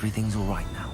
Everything's all right now.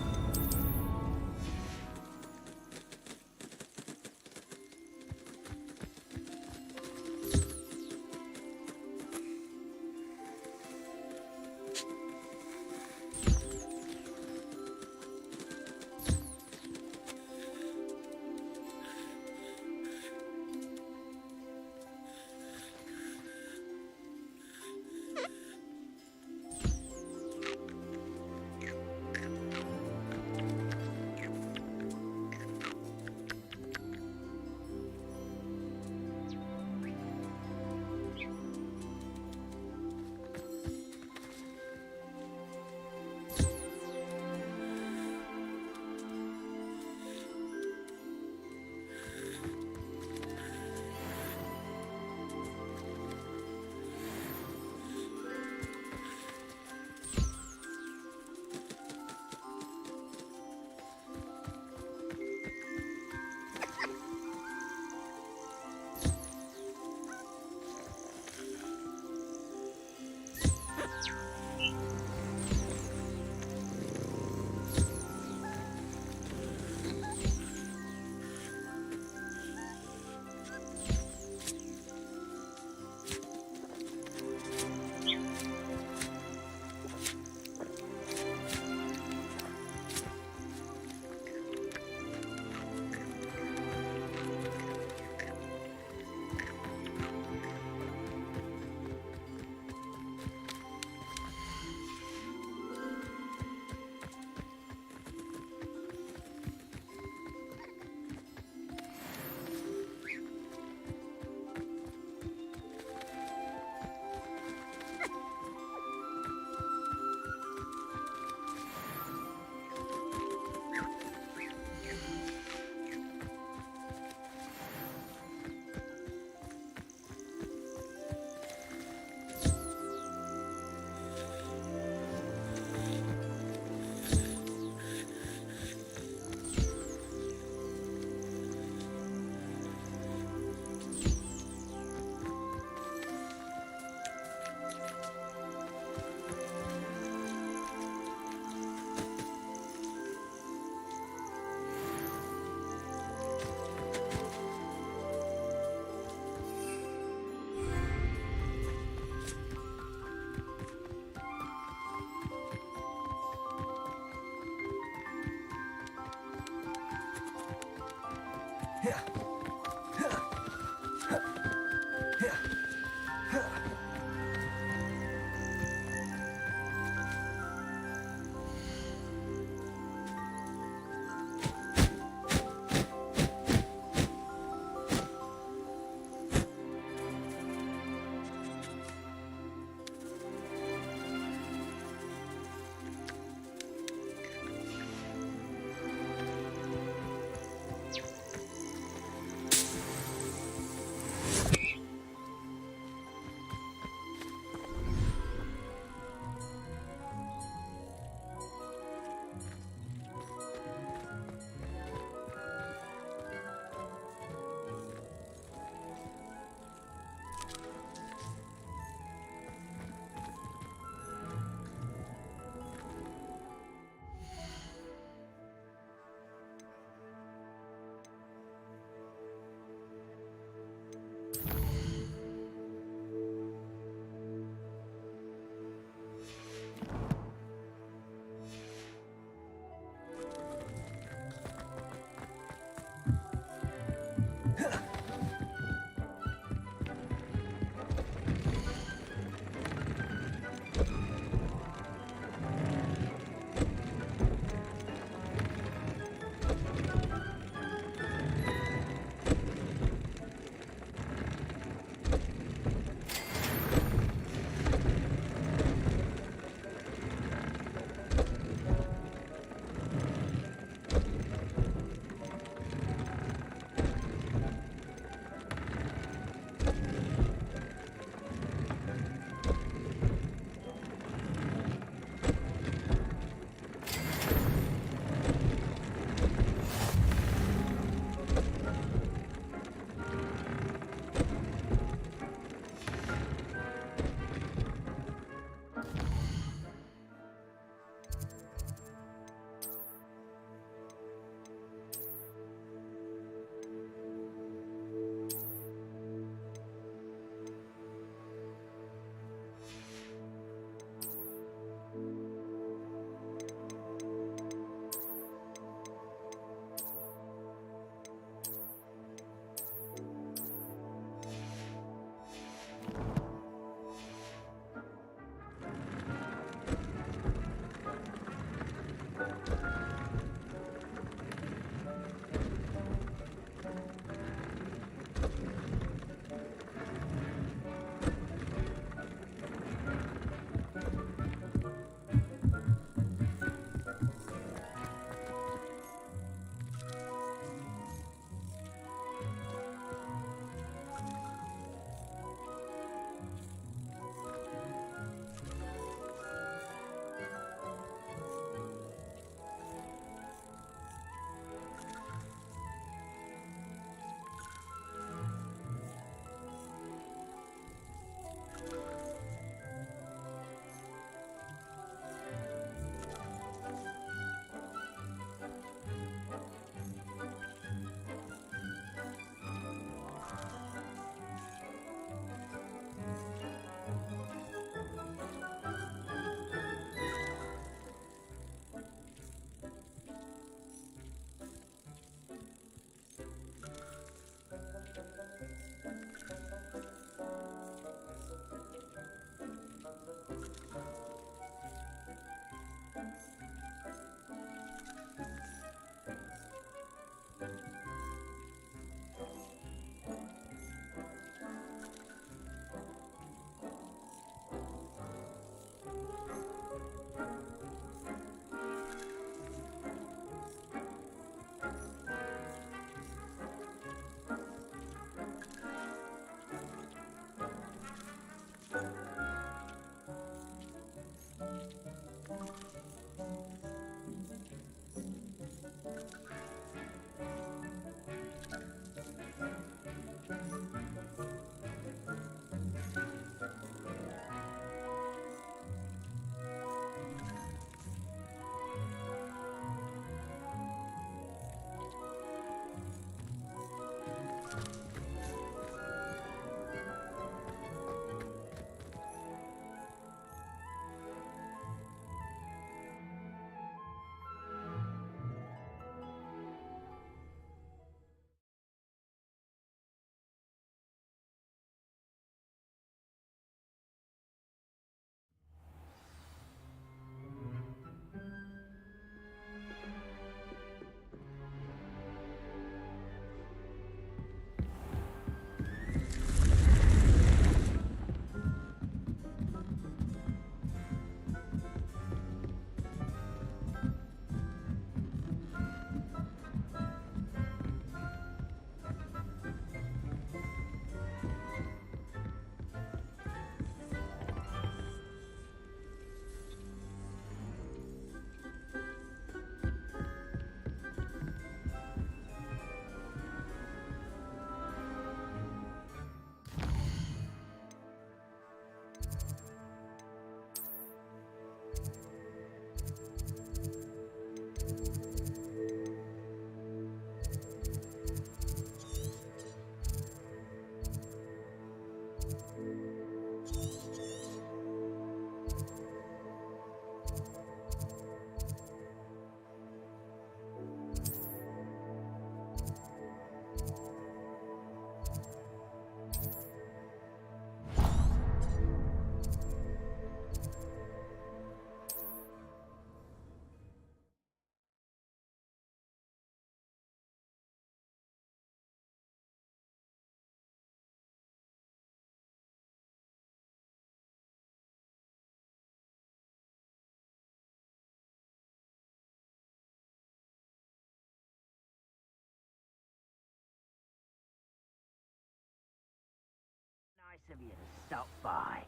of you to stop by.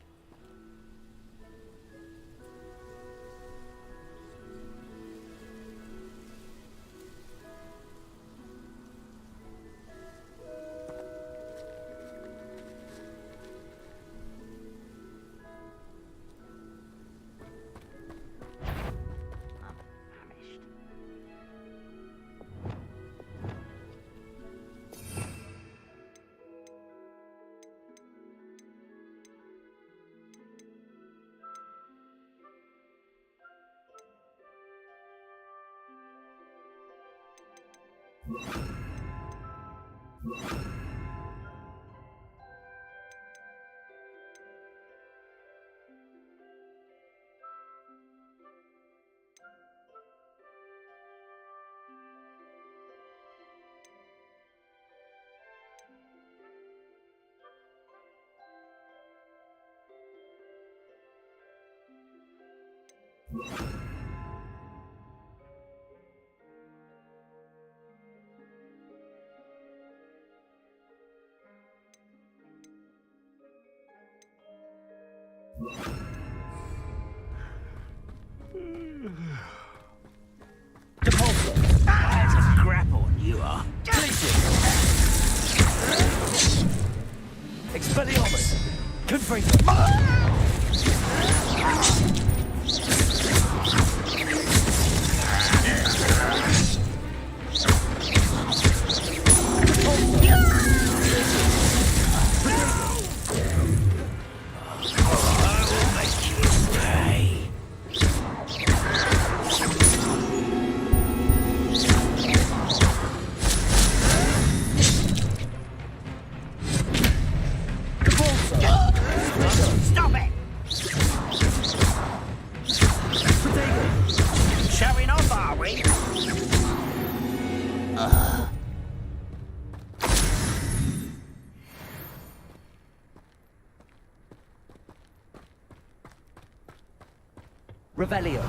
Deposit! That's a crap on you are. Expelliarmus! Confringo! Stop it! Showing off, are we? Revelio.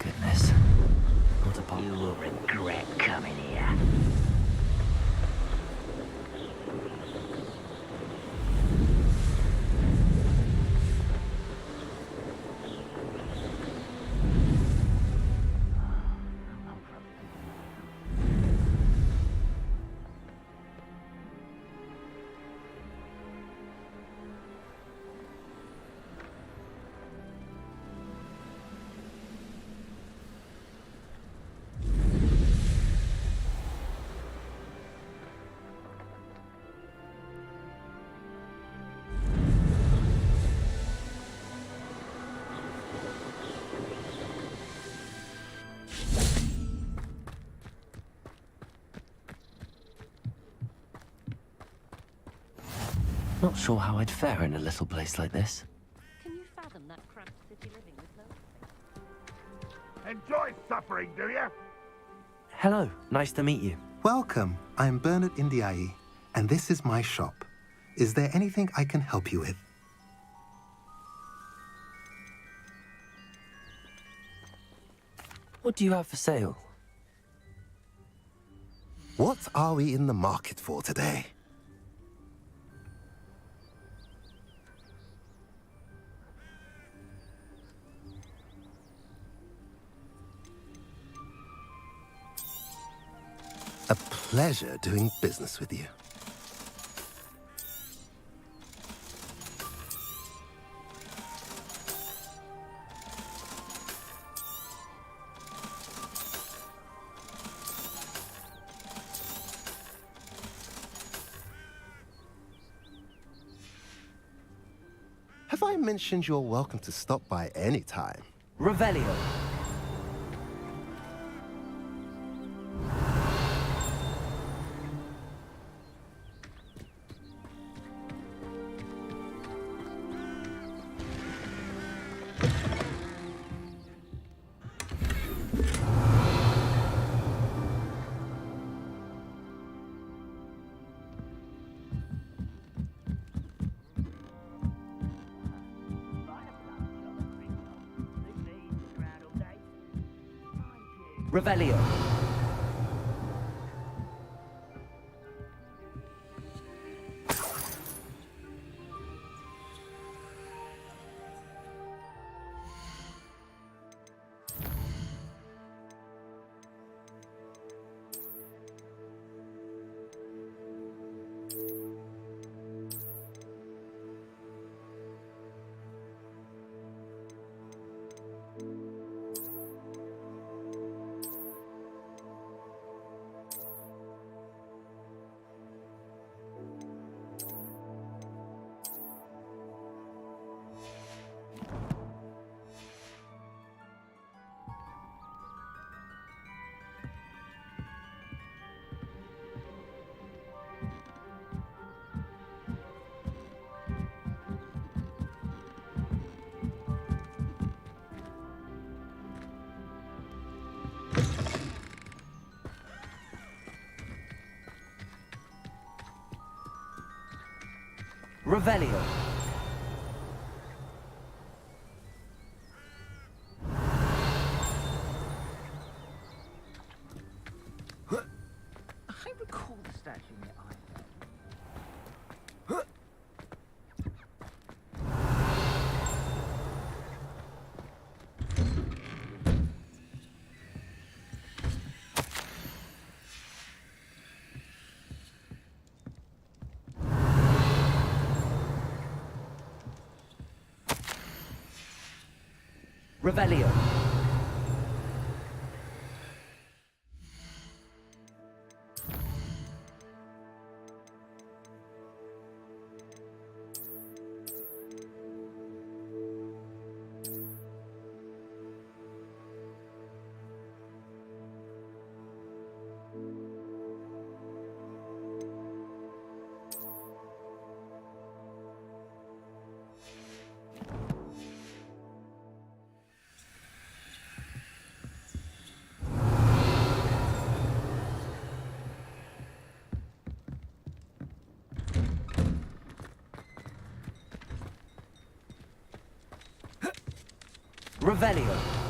Goodness. What a bomb. You will regret coming here. Not sure how I'd fare in a little place like this. Can you fathom that cramped city living with no? Enjoy suffering, do you? Hello, nice to meet you. Welcome. I'm Bernard Indiai, and this is my shop. Is there anything I can help you with? What do you have for sale? What are we in the market for today? A pleasure doing business with you. Have Have I mentioned you're welcome to stop by any time? Revelio. Revelio. Revelio. I recall the statue near Eye. Revelio. Revelio.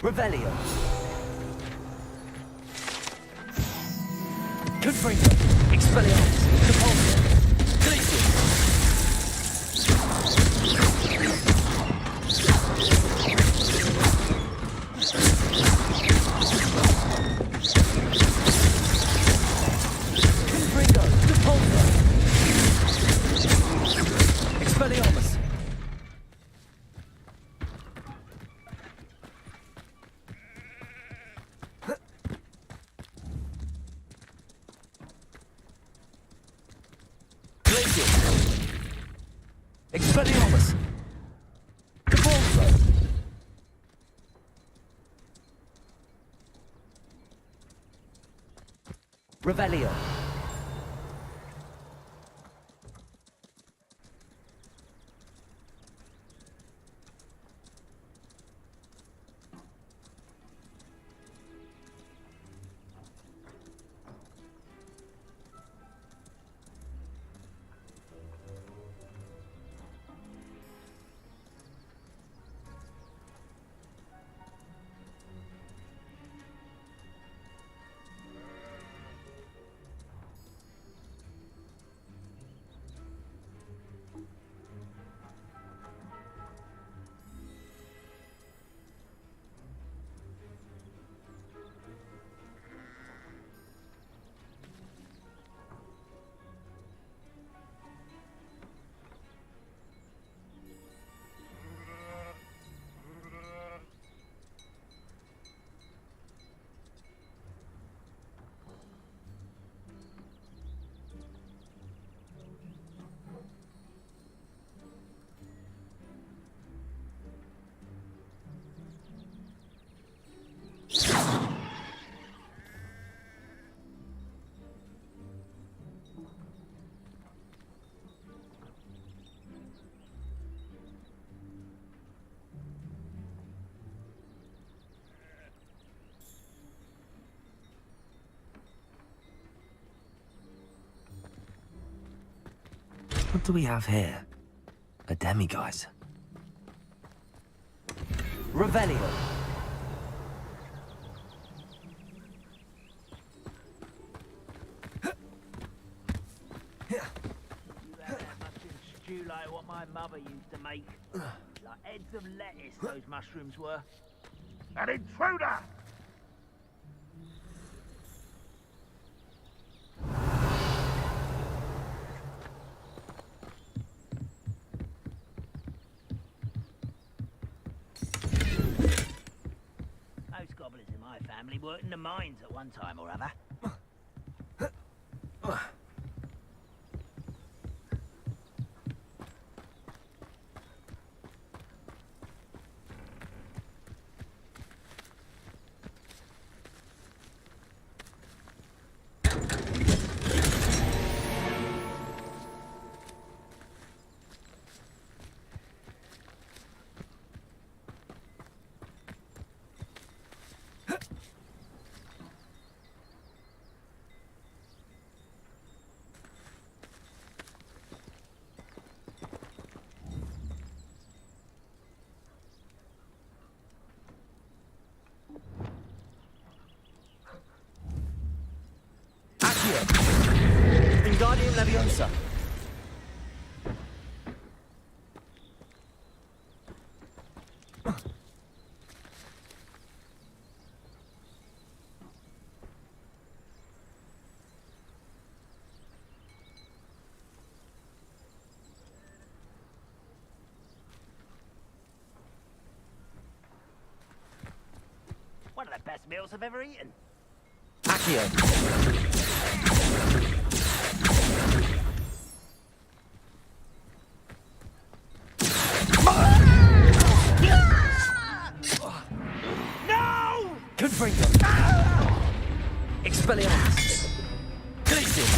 Revelio. Confringo. Expelliarmus. Repulsor. Glacius. Confringo. Repulsor. Expelliarmus. Expelliarmus! Repulsor! Revelio! What do we have here? A demiguise. Revelio. You had that mushroom stew like what my mother used to make. Like heads of lettuce, those mushrooms were. An intruder! Most gobblers in my family worked in the mines at one time or other. Wingardium Leviosa. One of the best meals I've ever eaten. Accio. No! Confringo. Expelliarmus. Glacius.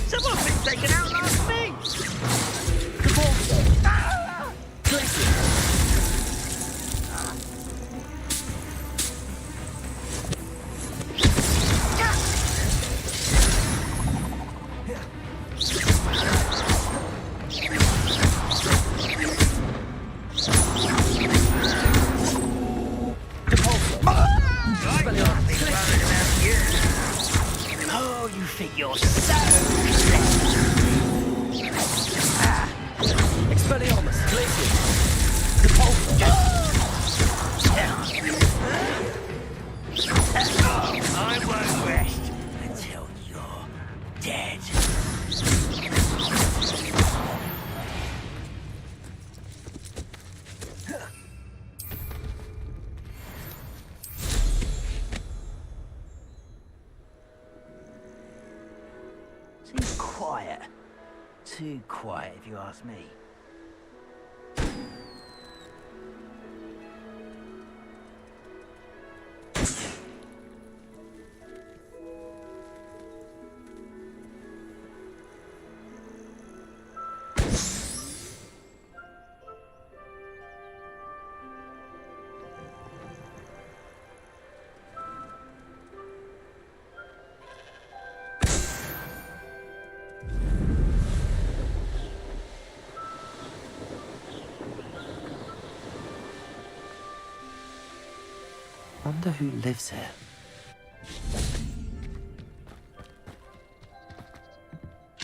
Someone's been taken out last me! Oh, you think you're so Expelliarmus. Glacius. Repulsor. I won't rest until you're dead. Too quiet. Too quiet, if you ask me. Wonder who lives here.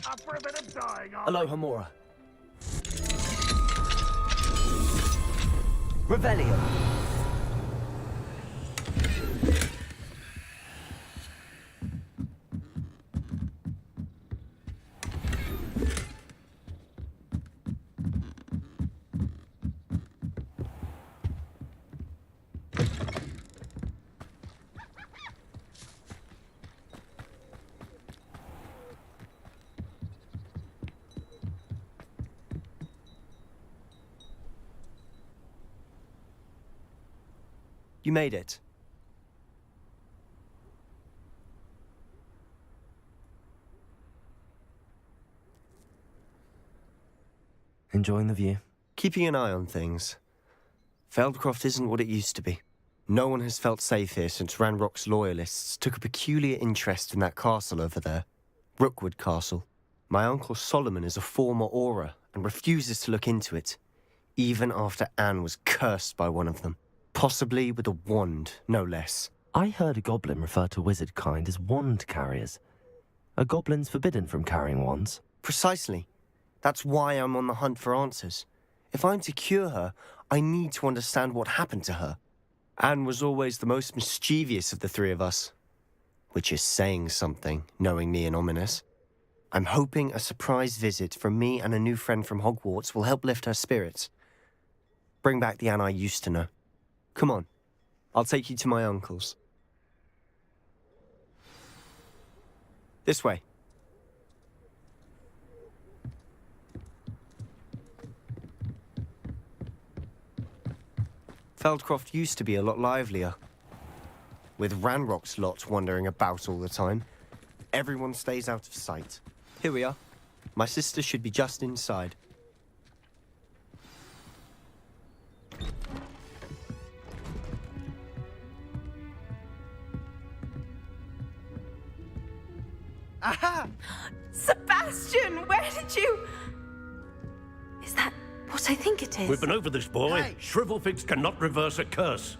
Up for a bit of dying, Aloha Mora. Revelio. You made it. Enjoying the view? Keeping an eye on things. Feldcroft isn't what it used to be. No one has felt safe here since Ranrock's loyalists took a peculiar interest in that castle over there. Rookwood Castle. My uncle Solomon is a former Auror and refuses to look into it, even after Anne was cursed by one of them. Possibly with a wand, no less. I heard a goblin refer to wizard kind as wand carriers. Are goblins forbidden from carrying wands? Precisely. That's why I'm on the hunt for answers. If I'm to cure her, I need to understand what happened to her. Anne was always the most mischievous of the three of us. Which is saying something, knowing me and ominous. I'm hoping a surprise visit from me and a new friend from Hogwarts will help lift her spirits. Bring back the Anne I used to know. Come on, I'll take you to my uncle's. This way. Feldcroft used to be a lot livelier. With Ranrock's lot wandering about all the time, everyone stays out of sight. Here we are. My sister should be just inside. Aha! Sebastian, where did you... Is that what I think it is? We've been over this, boy. Hey. Shrivelfigs cannot reverse a curse.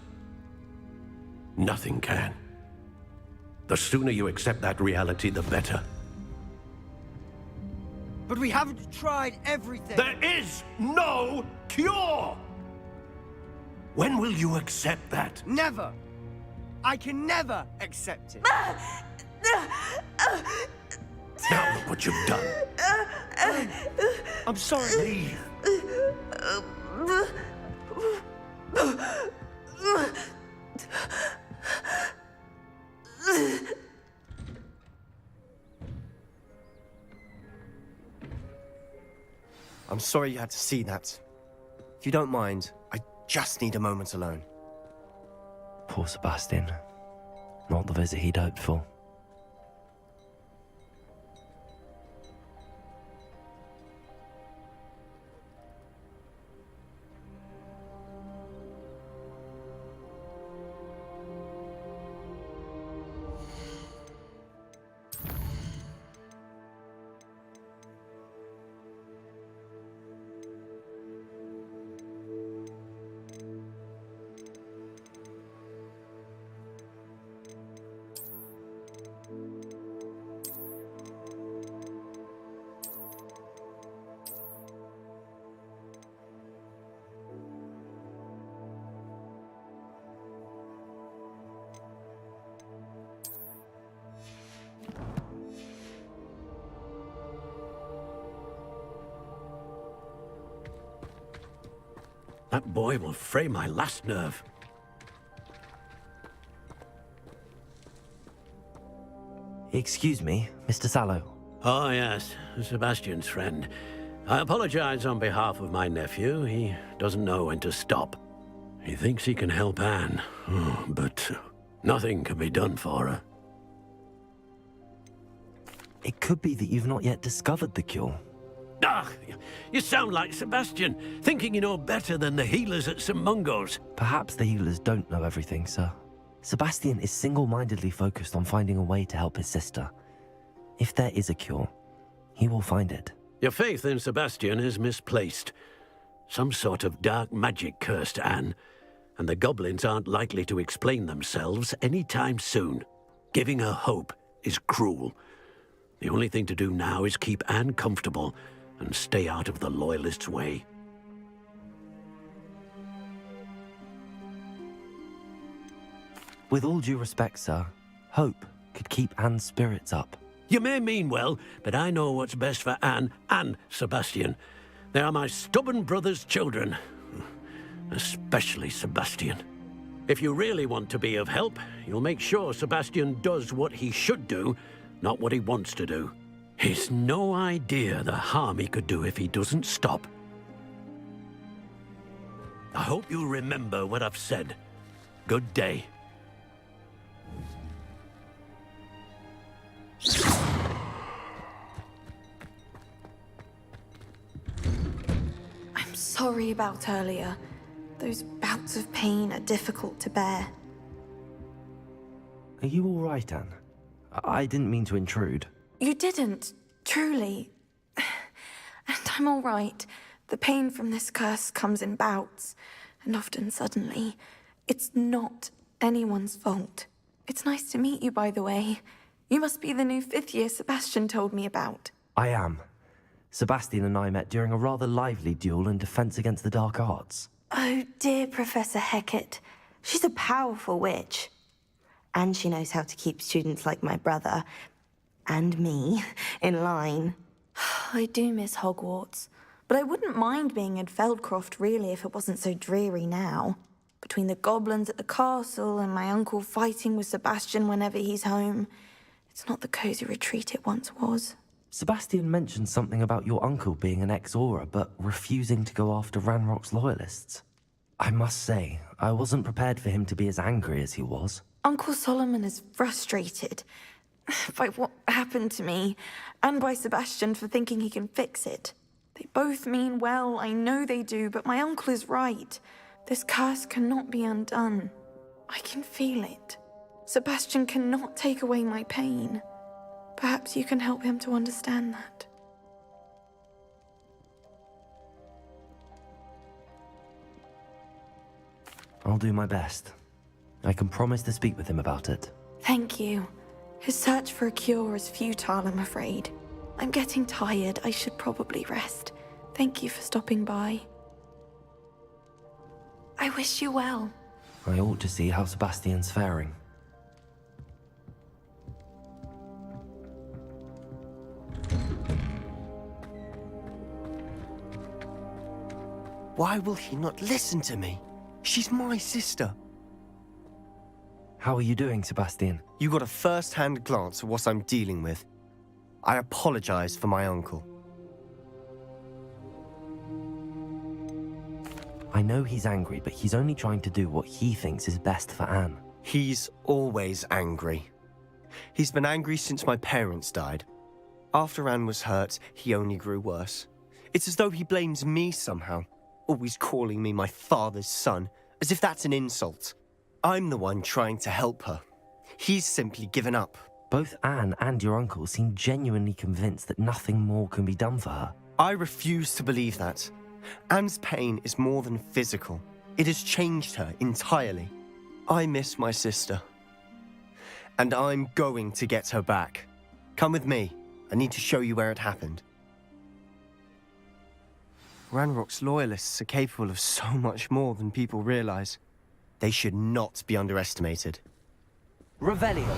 Nothing can. The sooner you accept that reality, the better. But we haven't tried everything. There is no cure! When will you accept that? Never. I can never accept it. Now look what you've done. I'm sorry. Leave. I'm sorry you had to see that. If you don't mind, I just need a moment alone. Poor Sebastian. Not the visit he'd hoped for. That boy will fray my last nerve. Excuse me, Mr. Sallow. Oh, yes, Sebastian's friend. I apologize on behalf of my nephew. He doesn't know when to stop. He thinks he can help Anne, but nothing can be done for her. It could be that you've not yet discovered the cure. Ah, you sound like Sebastian, thinking you know better than the healers at St. Mungo's. Perhaps the healers don't know everything, sir. Sebastian is single-mindedly focused on finding a way to help his sister. If there is a cure, he will find it. Your faith in Sebastian is misplaced. Some sort of dark magic cursed Anne, and the goblins aren't likely to explain themselves anytime soon. Giving her hope is cruel. The only thing to do now is keep Anne comfortable and stay out of the Loyalists' way. With all due respect, sir, hope could keep Anne's spirits up. You may mean well, but I know what's best for Anne and Sebastian. They are my stubborn brother's children. Especially Sebastian. If you really want to be of help, you'll make sure Sebastian does what he should do, not what he wants to do. He's no idea the harm he could do if he doesn't stop. I hope you'll remember what I've said. Good day. I'm sorry about earlier. Those bouts of pain are difficult to bear. Are you all right, Anne? I didn't mean to intrude. You didn't, truly. And I'm all right. The pain from this curse comes in bouts, and often suddenly. It's not anyone's fault. It's nice to meet you, by the way. You must be the new 5th year Sebastian told me about. I am. Sebastian and I met during a rather lively duel in defense against the dark arts. Oh, dear Professor Hecat. She's a powerful witch. And she knows how to keep students like my brother, and me, in line. I do miss Hogwarts, but I wouldn't mind being in Feldcroft, really, if it wasn't so dreary now. Between the goblins at the castle and my uncle fighting with Sebastian whenever he's home, it's not the cozy retreat it once was. Sebastian mentioned something about your uncle being an ex-Auror, but refusing to go after Ranrock's loyalists. I must say, I wasn't prepared for him to be as angry as he was. Uncle Solomon is frustrated by what happened to me, and by Sebastian for thinking he can fix it. They both mean well, I know they do, but my uncle is right. This curse cannot be undone. I can feel it. Sebastian cannot take away my pain. Perhaps you can help him to understand that. I'll do my best. I can promise to speak with him about it. Thank you. His search for a cure is futile, I'm afraid. I'm getting tired. I should probably rest. Thank you for stopping by. I wish you well. I ought to see how Sebastian's faring. Why will he not listen to me? She's my sister. How are you doing, Sebastian? You got a first-hand glance at what I'm dealing with. I apologize for my uncle. I know he's angry, but he's only trying to do what he thinks is best for Anne. He's always angry. He's been angry since my parents died. After Anne was hurt, he only grew worse. It's as though he blames me somehow, always calling me my father's son, as if that's an insult. I'm the one trying to help her. He's simply given up. Both Anne and your uncle seem genuinely convinced that nothing more can be done for her. I refuse to believe that. Anne's pain is more than physical. It has changed her entirely. I miss my sister. And I'm going to get her back. Come with me. I need to show you where it happened. Ranrock's loyalists are capable of so much more than people realize. They should not be underestimated. Revelio!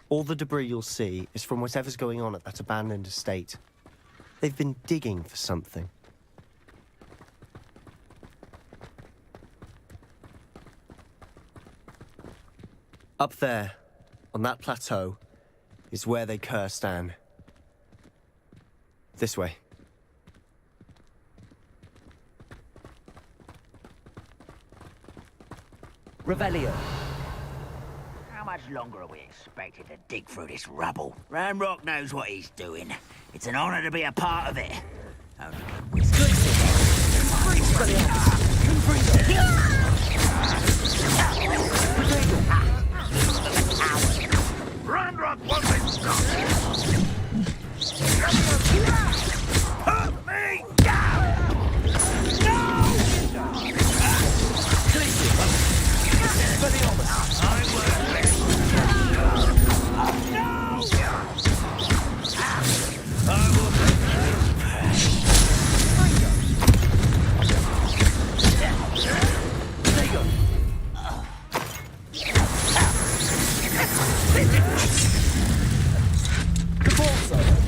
All the debris you'll see is from whatever's going on at that abandoned estate. They've been digging for something. Up there, on that plateau, is where they cursed Anne. This way. Revelio! How much longer are we expected to dig through this rubble? Ranrock knows what he's doing. It's an honor to be a part of it. Only Ranrock wants it stopped! Hurt me!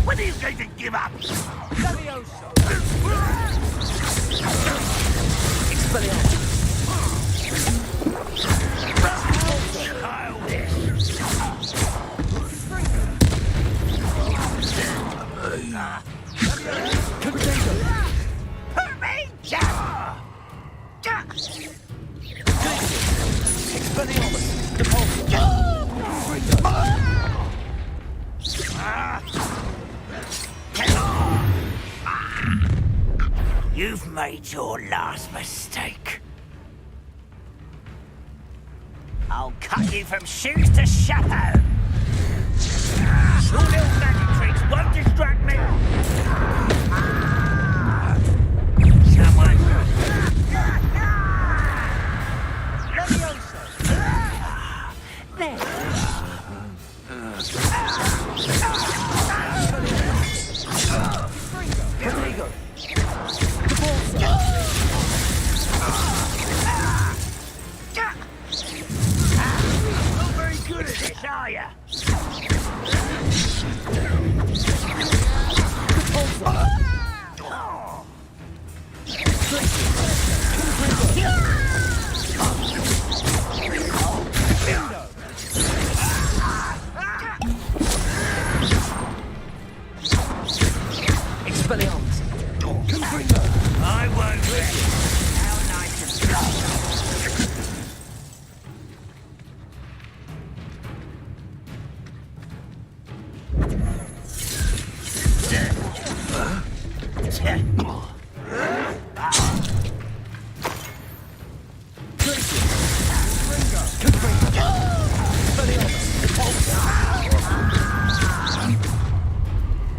When are you going to give up? Childish. made your last mistake. I'll cut you from shoes to shadow. Your little magic tricks won't distract me. Someone. There. Rodrigo. Not very good at this, are ya? Expelliarmus! I won't let you. How nice and slow.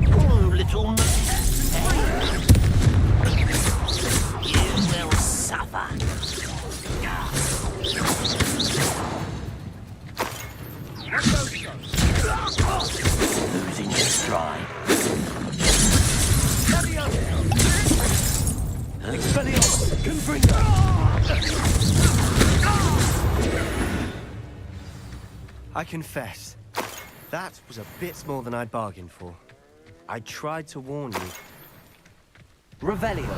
Oh, little man. You will suffer. Losing your stride. I confess, that was a bit more than I'd bargained for. I tried to warn you. Revelio!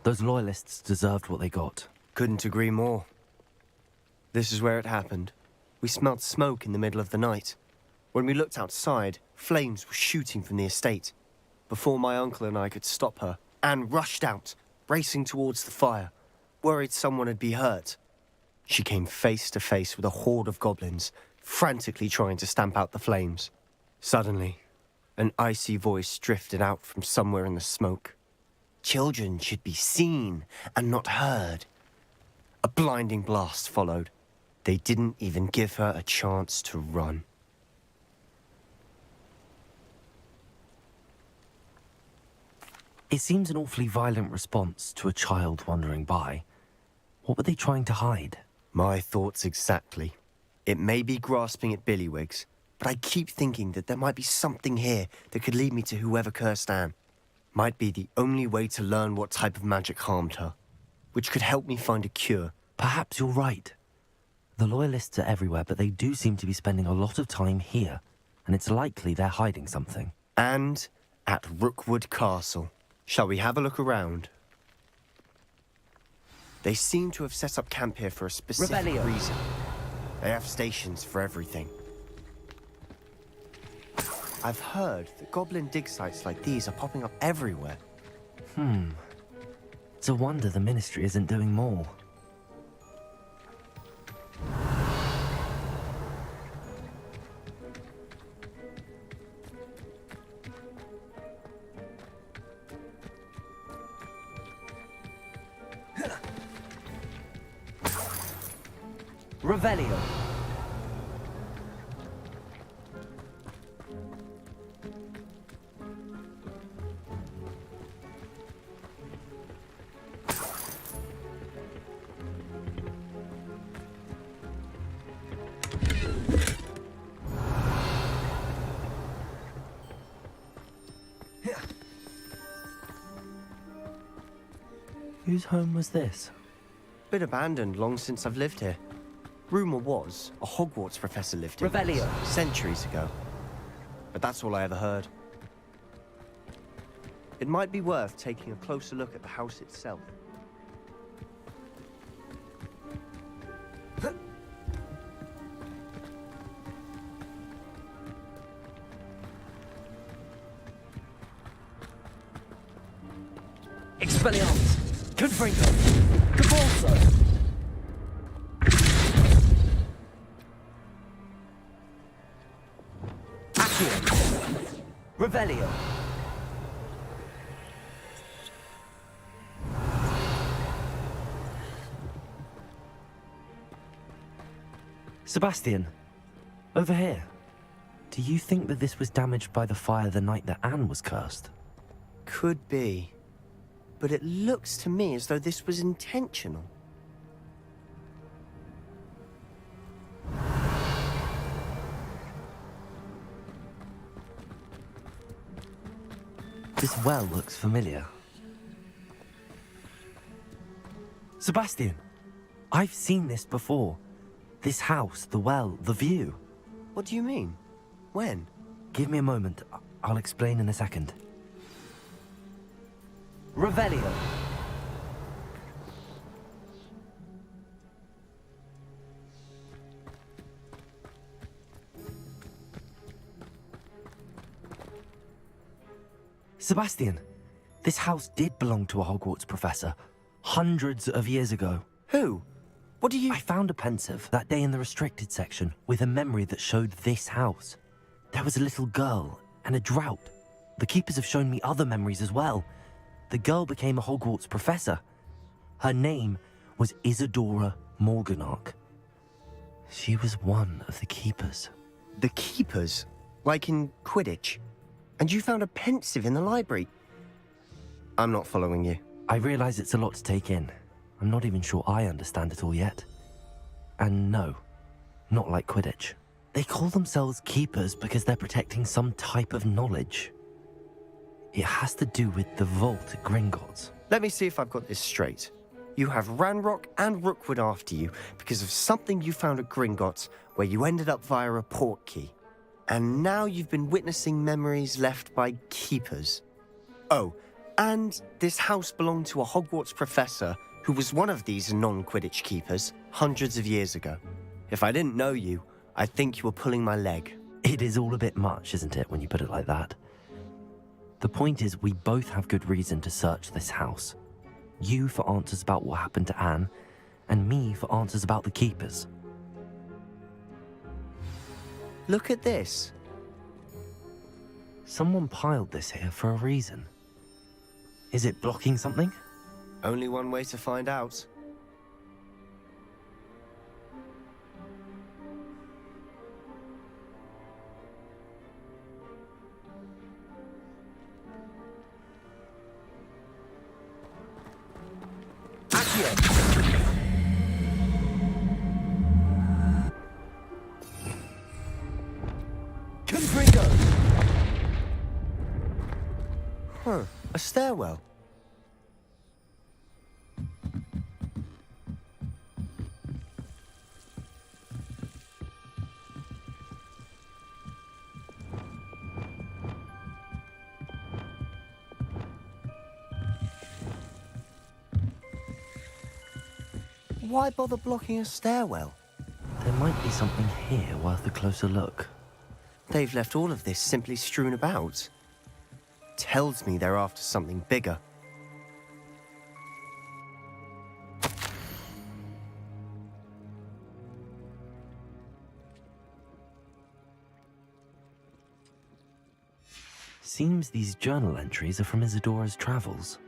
Those loyalists deserved what they got. Couldn't agree more. This is where it happened. We smelt smoke in the middle of the night. When we looked outside, flames were shooting from the estate. Before my uncle and I could stop her, Anne rushed out, racing towards the fire, worried someone had been hurt. She came face to face with a horde of goblins, frantically trying to stamp out the flames. Suddenly, an icy voice drifted out from somewhere in the smoke. Children should be seen and not heard. A blinding blast followed. They didn't even give her a chance to run. It seems an awfully violent response to a child wandering by. What were they trying to hide? My thoughts exactly. It may be grasping at Billywigs, but I keep thinking that there might be something here that could lead me to whoever cursed Anne. Might be the only way to learn what type of magic harmed her, which could help me find a cure. Perhaps you're right. The Loyalists are everywhere, but they do seem to be spending a lot of time here, and it's likely they're hiding something. And at Rookwood Castle. Shall we have a look around? They seem to have set up camp here for a specific reason. They have stations for everything. I've heard that goblin dig sites like these are popping up everywhere. It's a wonder the Ministry isn't doing more. Revelio. Whose home was this? Been abandoned long since I've lived here. Rumour was a Hogwarts professor lived here Revelio. centuries ago. But that's all I ever heard. It might be worth taking a closer look at the house itself. Expelliarmus! Confringo! Cabalso! Revelio. Sebastian, over here. Do you think that this was damaged by the fire the night that Anne was cursed? Could be. But it looks to me as though this was intentional. This well looks familiar. Sebastian, I've seen this before. This house, the well, the view. What do you mean? When? Give me a moment. I'll explain in a second. Revelio. Sebastian, this house did belong to a Hogwarts professor, hundreds of years ago. Who? What do you... I found a pensive that day in the restricted section with a memory that showed this house. There was a little girl and a drought. The keepers have shown me other memories as well. The girl became a Hogwarts professor. Her name was Isadora Morganach. She was one of the keepers. The keepers? Like in Quidditch? And you found a pensive in the library? I'm not following you. I realize it's a lot to take in. I'm not even sure I understand it all yet. And no, not like Quidditch. They call themselves keepers because they're protecting some type of knowledge. It has to do with the vault at Gringotts. Let me see if I've got this straight. You have Ranrock and Rookwood after you because of something you found at Gringotts where you ended up via a portkey. And now you've been witnessing memories left by keepers. Oh, and this house belonged to a Hogwarts professor who was one of these non-Quidditch keepers hundreds of years ago. If I didn't know you, I'd think you were pulling my leg. It is all a bit much, isn't it, when you put it like that? The point is, we both have good reason to search this house. You for answers about what happened to Anne, and me for answers about the keepers. Look at this. Someone piled this here for a reason. Is it blocking something? Only one way to find out. Huh, a stairwell. Why bother blocking a stairwell? There might be something here worth a closer look. They've left all of this simply strewn about. Tells me they're after something bigger. Seems these journal entries are from Isadora's travels.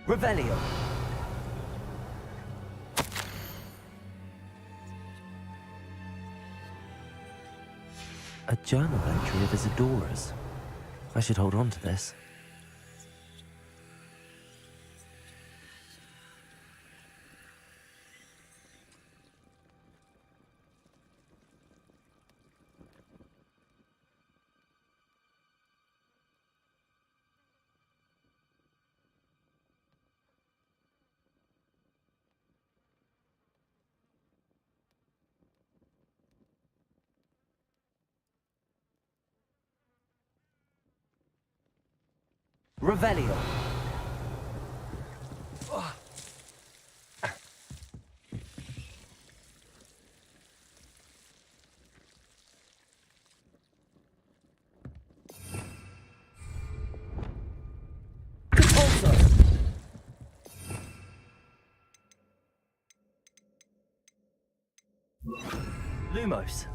Revelio. A journal entry of Isadora's. I should hold on to this. Revelio. Lumos.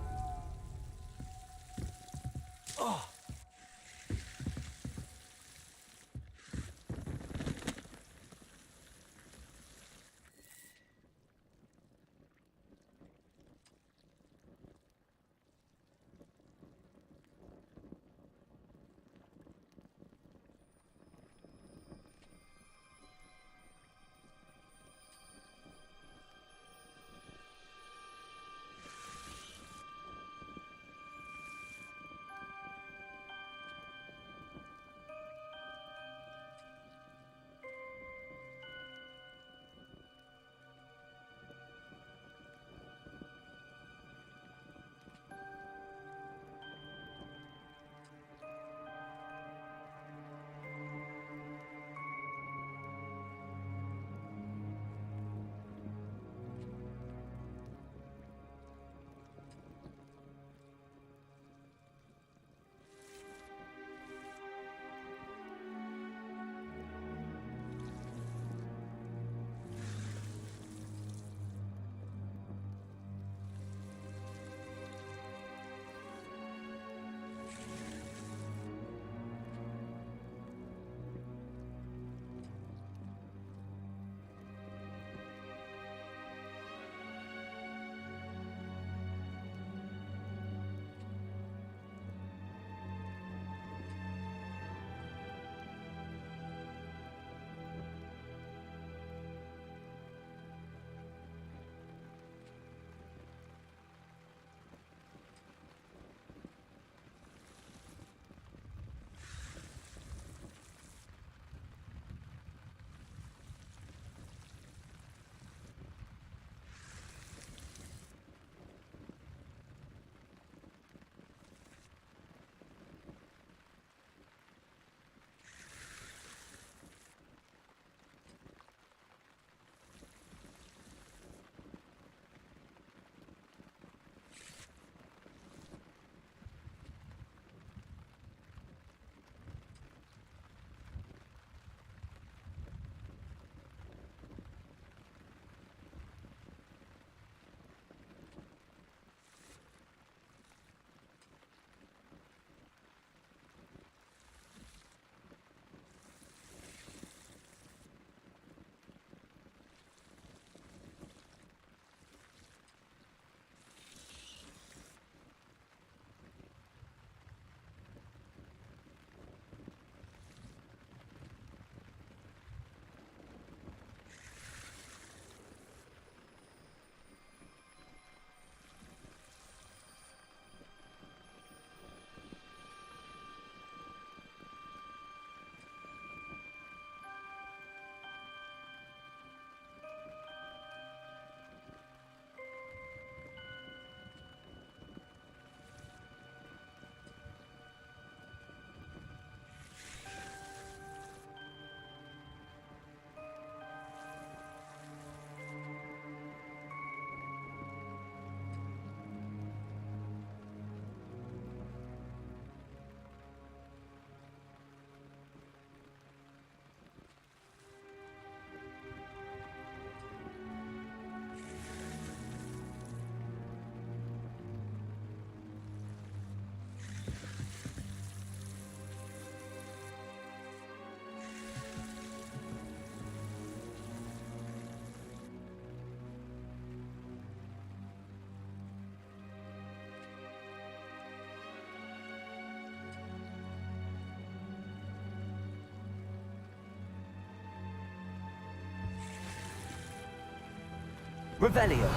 Revelio.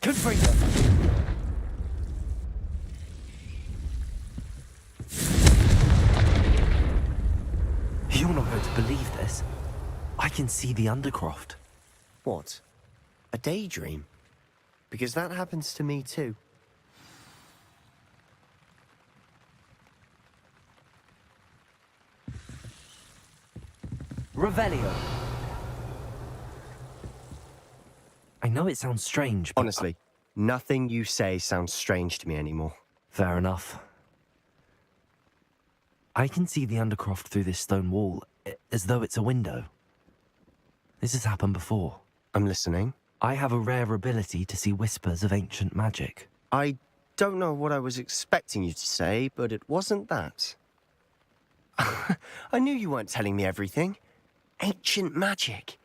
Confringo. You're not going to believe this. I can see the Undercroft. What? A daydream? Because that happens to me too. Revelio. I know it sounds strange, but... Honestly, nothing you say sounds strange to me anymore. Fair enough. I can see the Undercroft through this stone wall, as though it's a window. This has happened before. I'm listening. I have a rare ability to see whispers of ancient magic. I don't know what I was expecting you to say, but it wasn't that. I knew you weren't telling me everything. Ancient magic.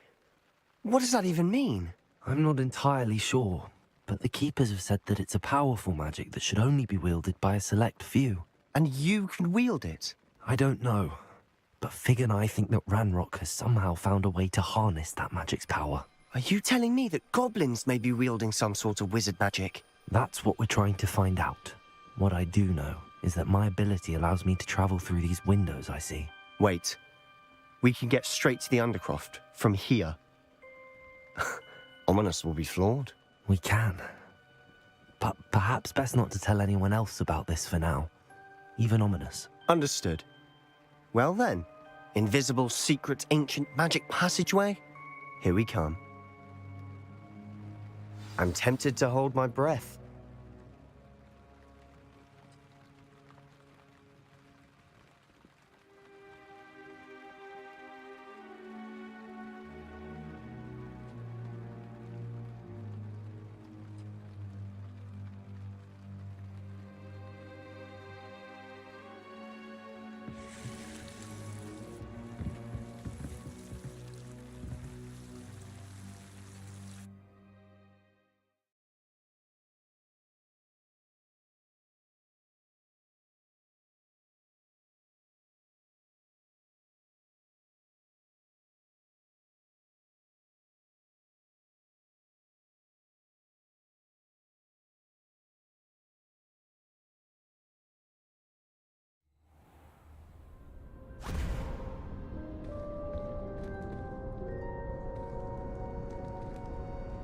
What does that even mean? I'm not entirely sure, but the Keepers have said that it's a powerful magic that should only be wielded by a select few. And you can wield it? I don't know, but Fig and I think that Ranrock has somehow found a way to harness that magic's power. Are you telling me that goblins may be wielding some sort of wizard magic? That's what we're trying to find out. What I do know is that my ability allows me to travel through these windows I see. Wait. We can get straight to the Undercroft from here. Ominous will be flawed. We can. But perhaps best not to tell anyone else about this for now. Even Ominous. Understood. Well then, invisible, secret, ancient magic passageway? Here we come. I'm tempted to hold my breath.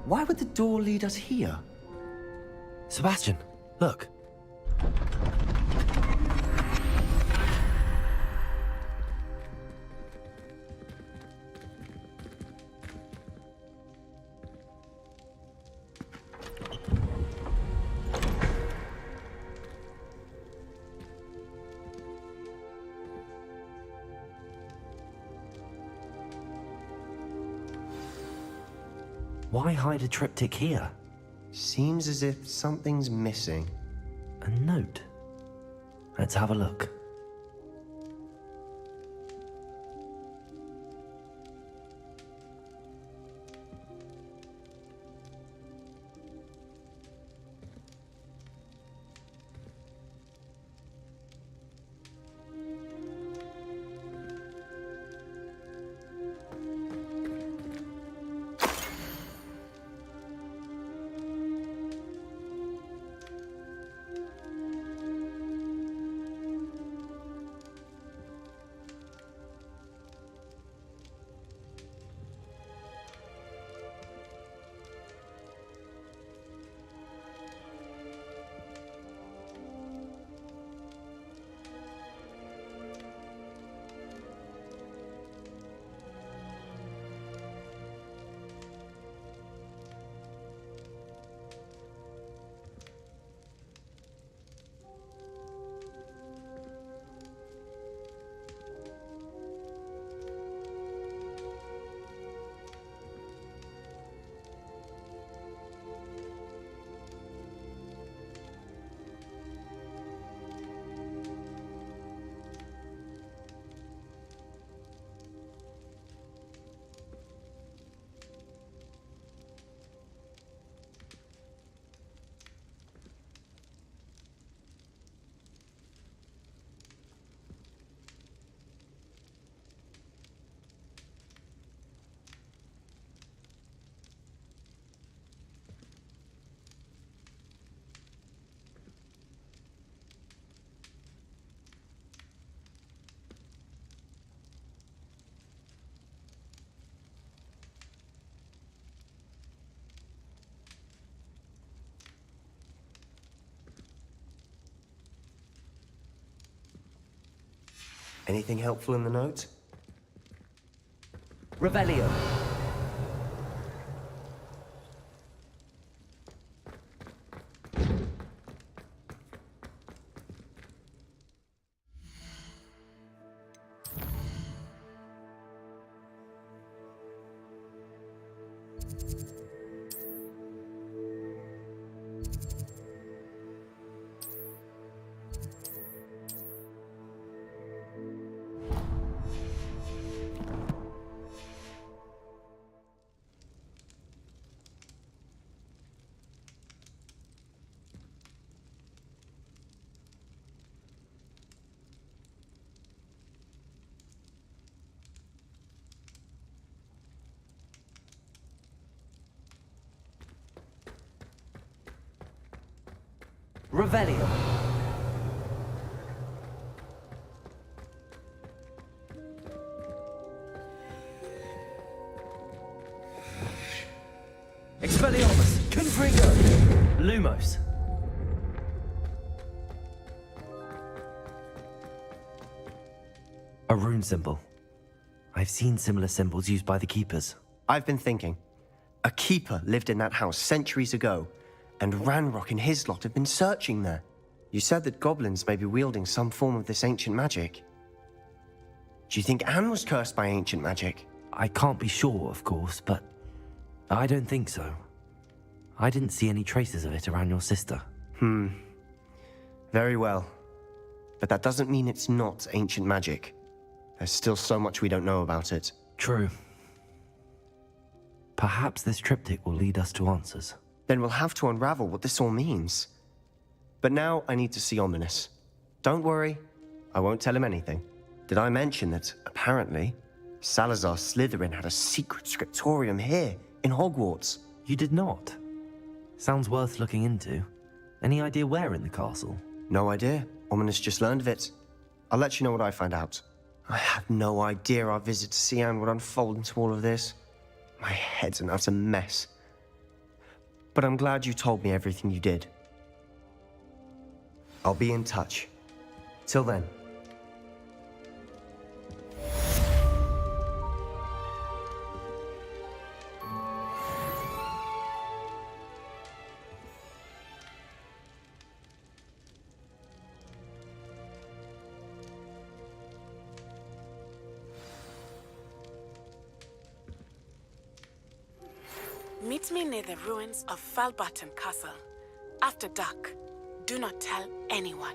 Why would the door lead us here? Sebastian, look. Why hide a triptych here? Seems as if something's missing. A note. Let's have a look. Anything helpful in the note? Revelio. Revelio. Expelliarmus. Confringo. Lumos. A rune symbol. I've seen similar symbols used by the Keepers. I've been thinking. A keeper lived in that house centuries ago, and Ranrock and his lot have been searching there. You said that goblins may be wielding some form of this ancient magic. Do you think Anne was cursed by ancient magic? I can't be sure, of course, but I don't think so. I didn't see any traces of it around your sister. Very well. But that doesn't mean it's not ancient magic. There's still so much we don't know about it. True. Perhaps this triptych will lead us to answers. Then we'll have to unravel what this all means. But now I need to see Ominous. Don't worry, I won't tell him anything. Did I mention that, apparently, Salazar Slytherin had a secret scriptorium here, in Hogwarts? You did not. Sounds worth looking into. Any idea where in the castle? No idea. Ominous just learned of it. I'll let you know what I find out. I had no idea our visit to Cian would unfold into all of this. My head's an utter mess. But I'm glad you told me everything you did. I'll be in touch. Till then. Meet me near the ruins of Falbaton Castle. After dark. Do not tell anyone.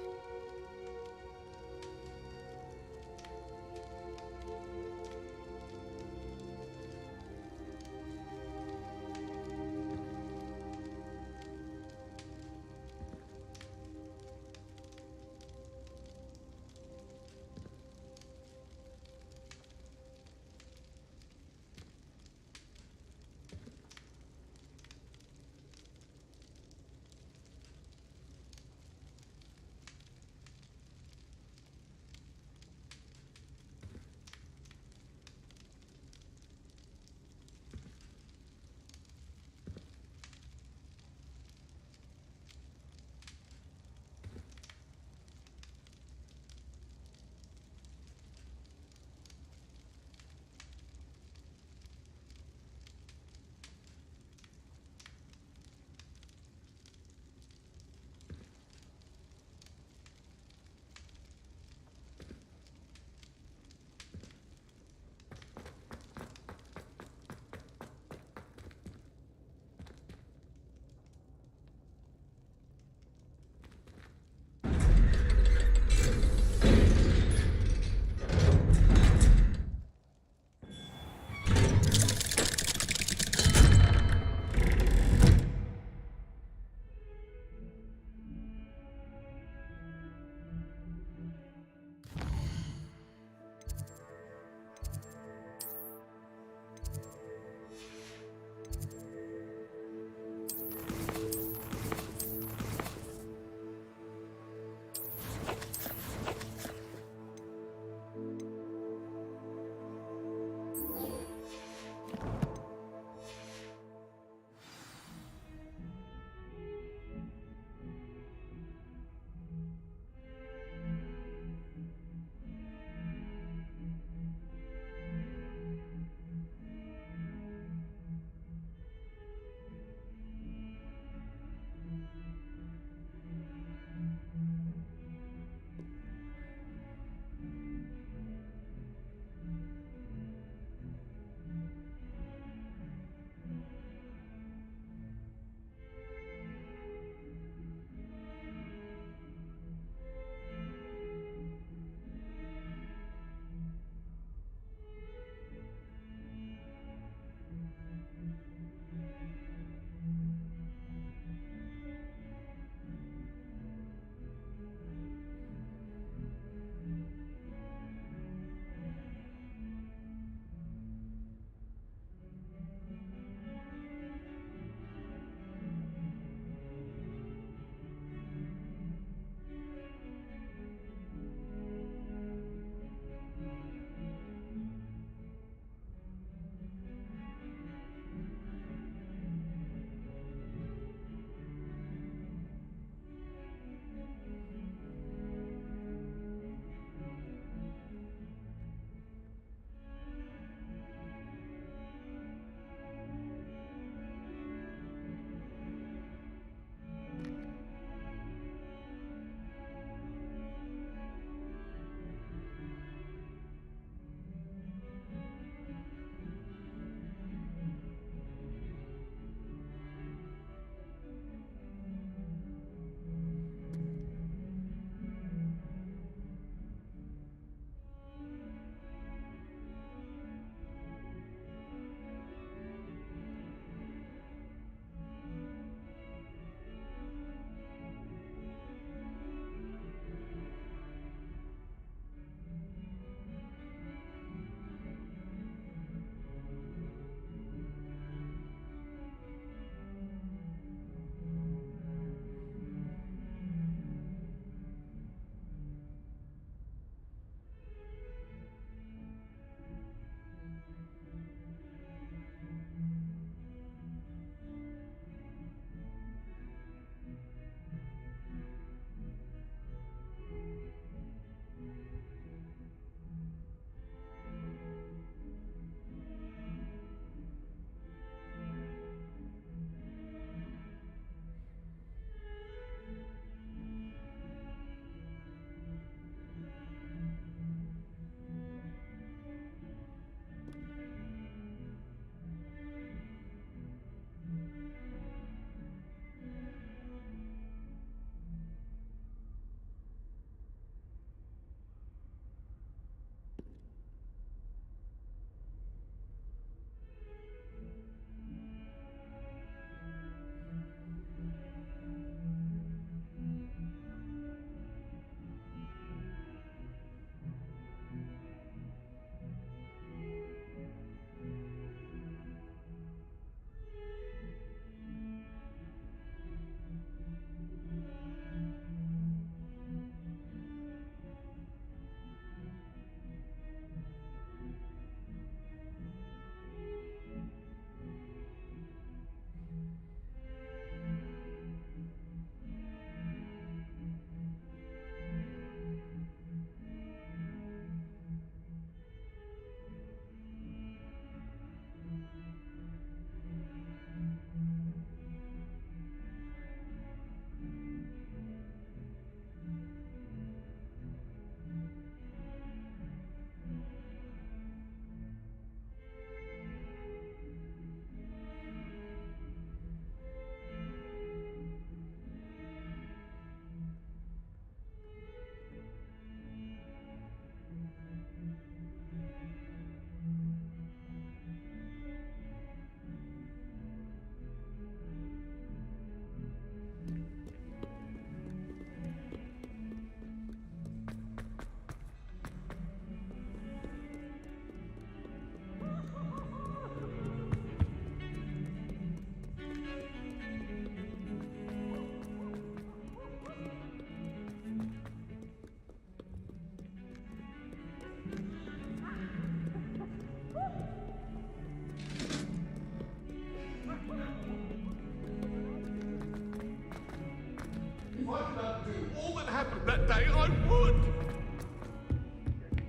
happened that day, I would.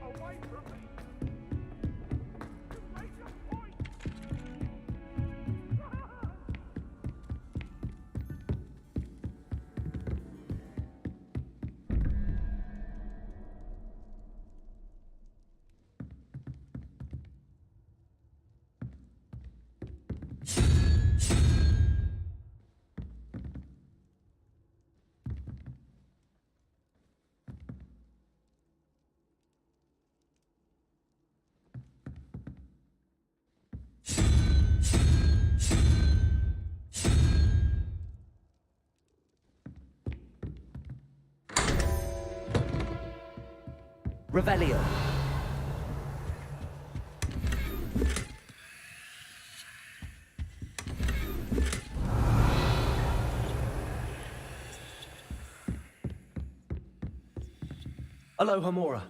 Away from me! You made your point! Revelio. Aloha Mora.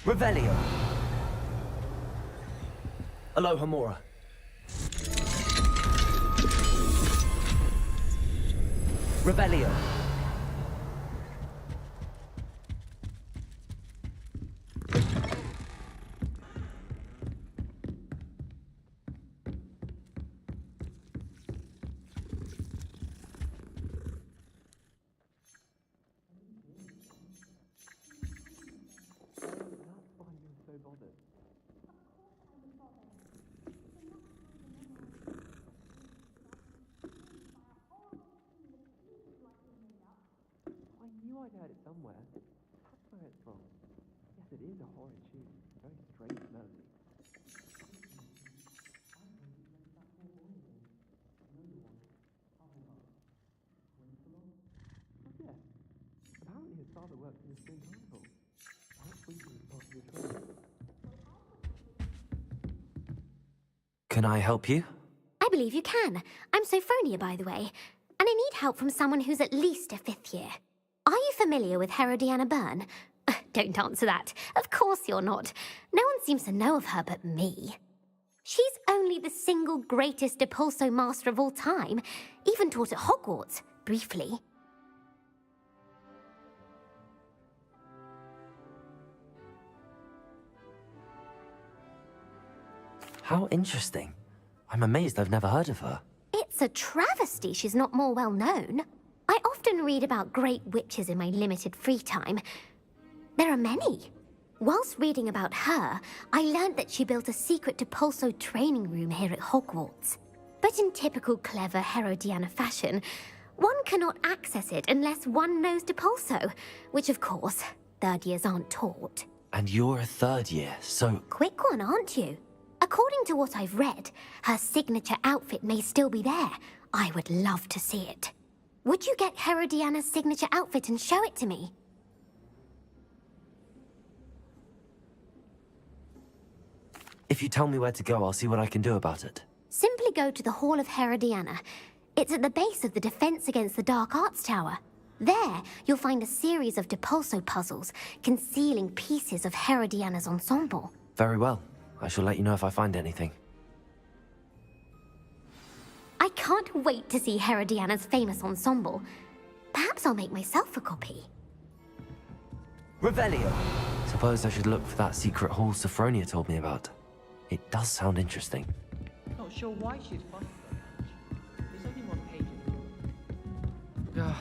Revelio. Aloha Mora. Revelio. I knew I'd heard it somewhere. That's where it's from. Yes, it is a horrid tune. Very strange melody. Oh, yes. Apparently his father works in the spring carnival. Perhaps we can part of your training. Can I help you? I believe you can. I'm Sophronia, by the way, and I need help from someone who's at least a 5th year. Are you familiar with Herodiana Byrne? Don't answer that. Of course you're not. No one seems to know of her but me. She's only the single greatest Depulso master of all time, even taught at Hogwarts, briefly. How interesting. I'm amazed I've never heard of her. It's a travesty she's not more well known. I often read about great witches in my limited free time. There are many. Whilst reading about her, I learned that she built a secret Depulso training room here at Hogwarts. But in typical clever Herodiana fashion, one cannot access it unless one knows Depulso, which of course, 3rd years aren't taught. And you're a 3rd year, so... Quick one, aren't you? According to what I've read, her signature outfit may still be there. I would love to see it. Would you get Herodiana's signature outfit and show it to me? If you tell me where to go, I'll see what I can do about it. Simply go to the Hall of Herodiana. It's at the base of the Defense Against the Dark Arts Tower. There, you'll find a series of Depulso puzzles concealing pieces of Herodiana's ensemble. Very well. I shall let you know if I find anything. I can't wait to see Herodiana's famous ensemble. Perhaps I'll make myself a copy. Revelio! Suppose I should look for that secret hall Sophronia told me about. It does sound interesting. Not sure why she'd fight so much. There's only one page in the book.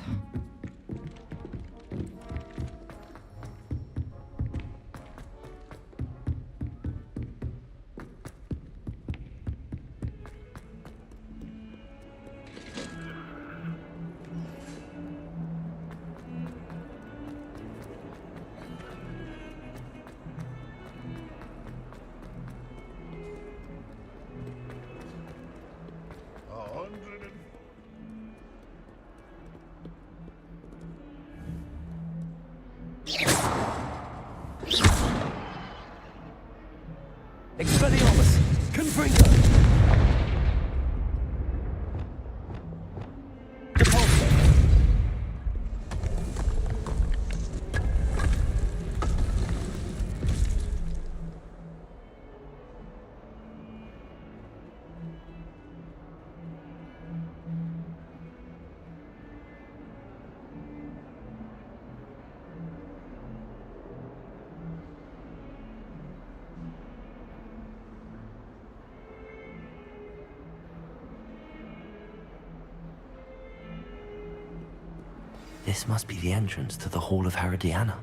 This must be the entrance to the Hall of Herodiana.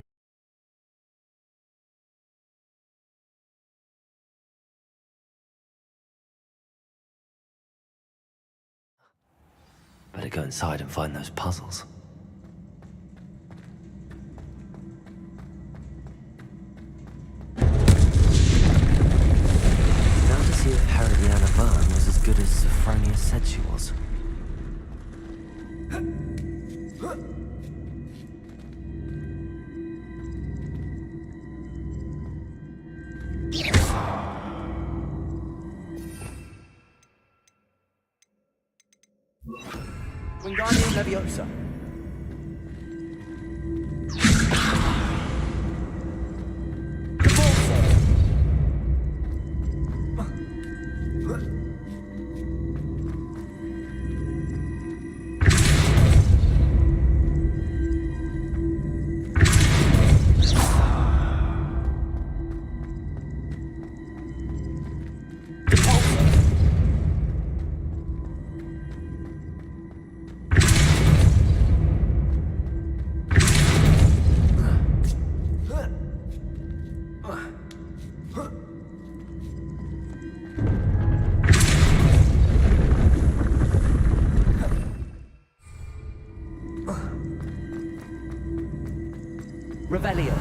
Better go inside and find those puzzles. Now to see if Herodiana Byrne was as good as Sophronia said she was. Wingardium Leviosa. Revelio.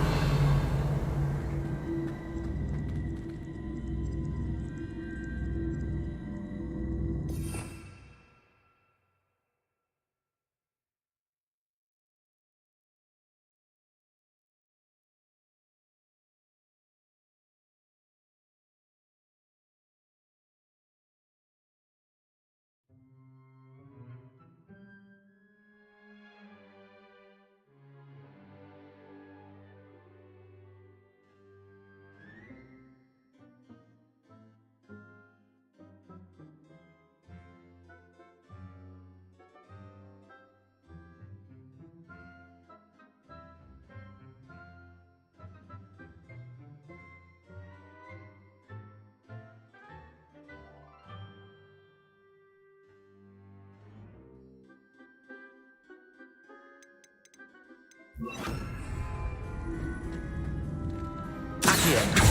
Accio.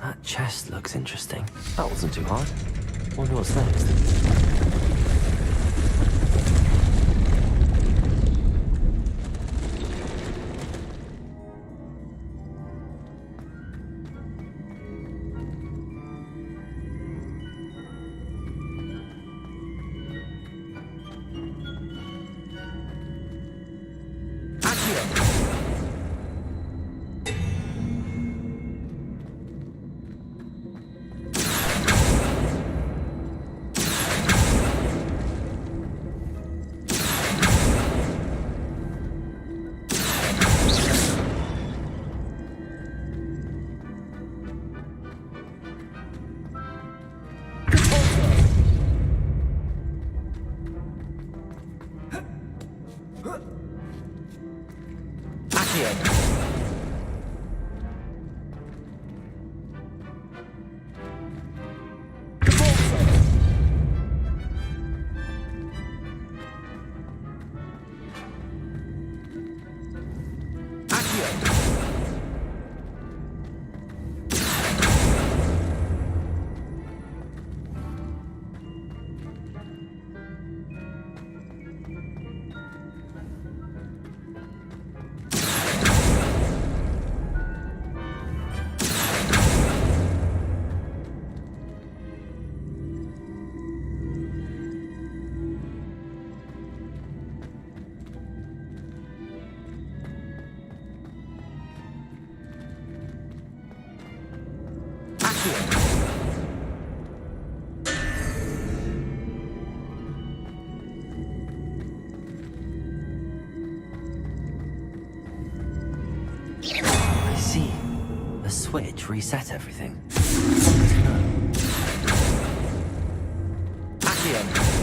That chest looks interesting. That wasn't too hard. Wonder what's next. switch reset everything? Accio.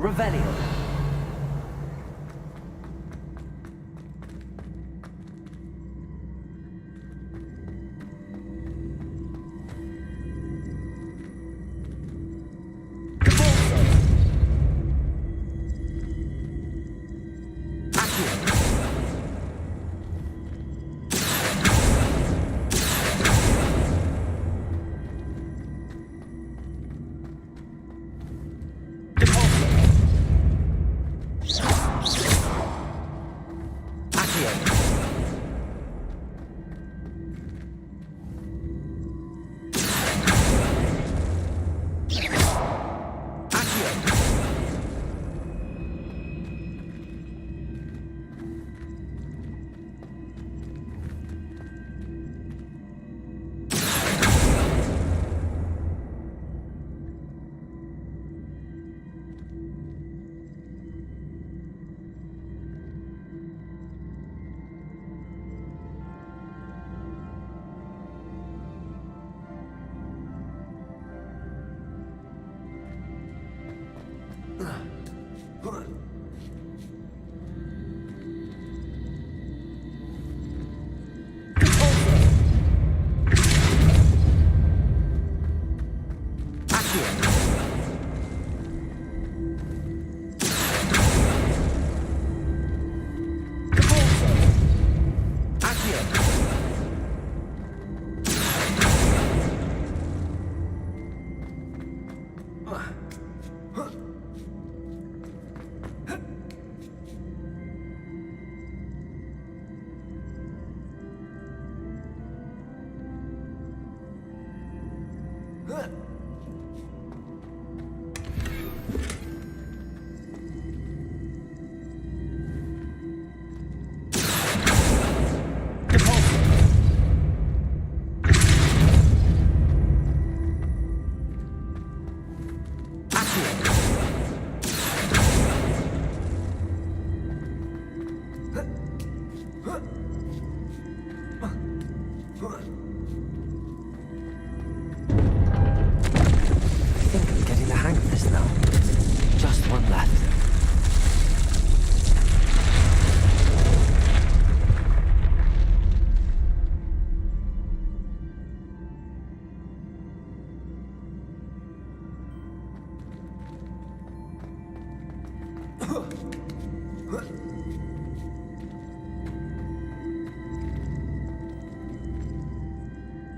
Revelio.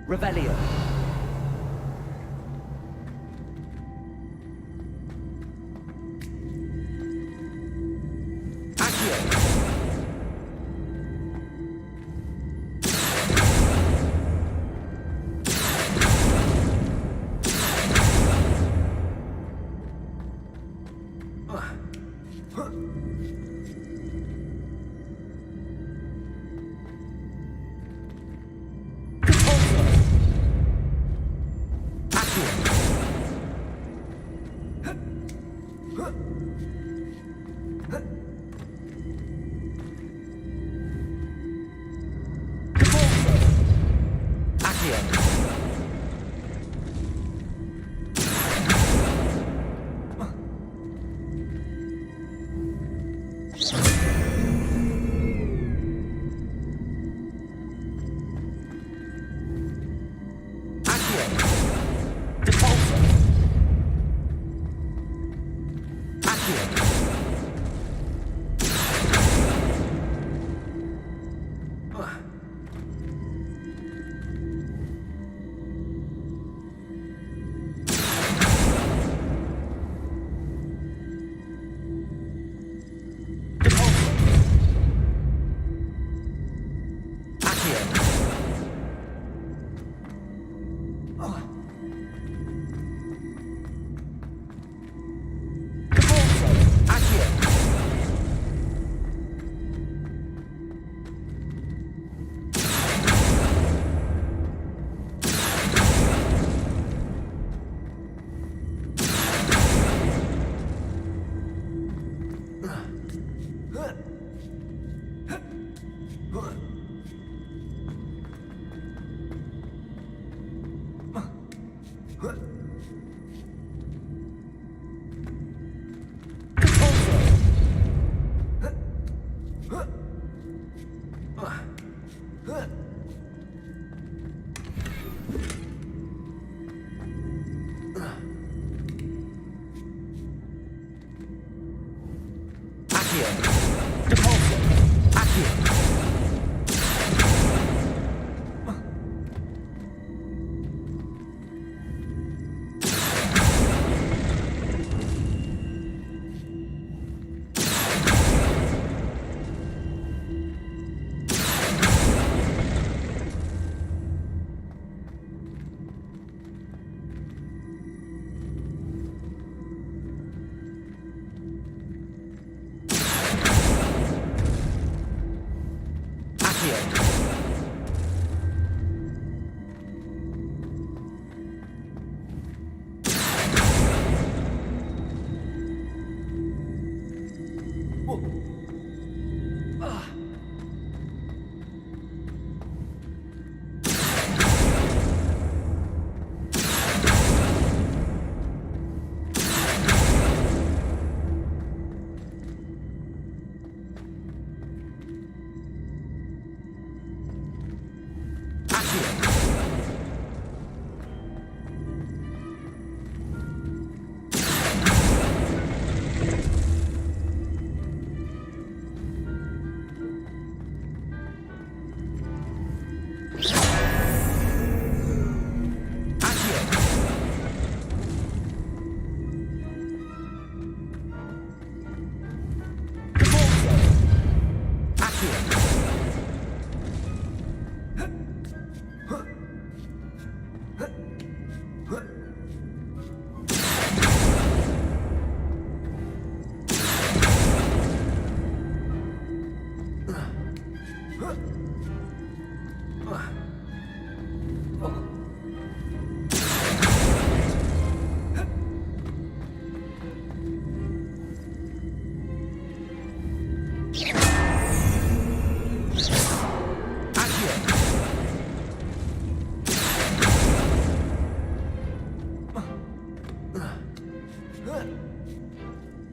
Revelio.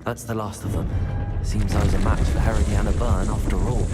That's the last of them. Seems I was a match for Herodiana Byrne after all.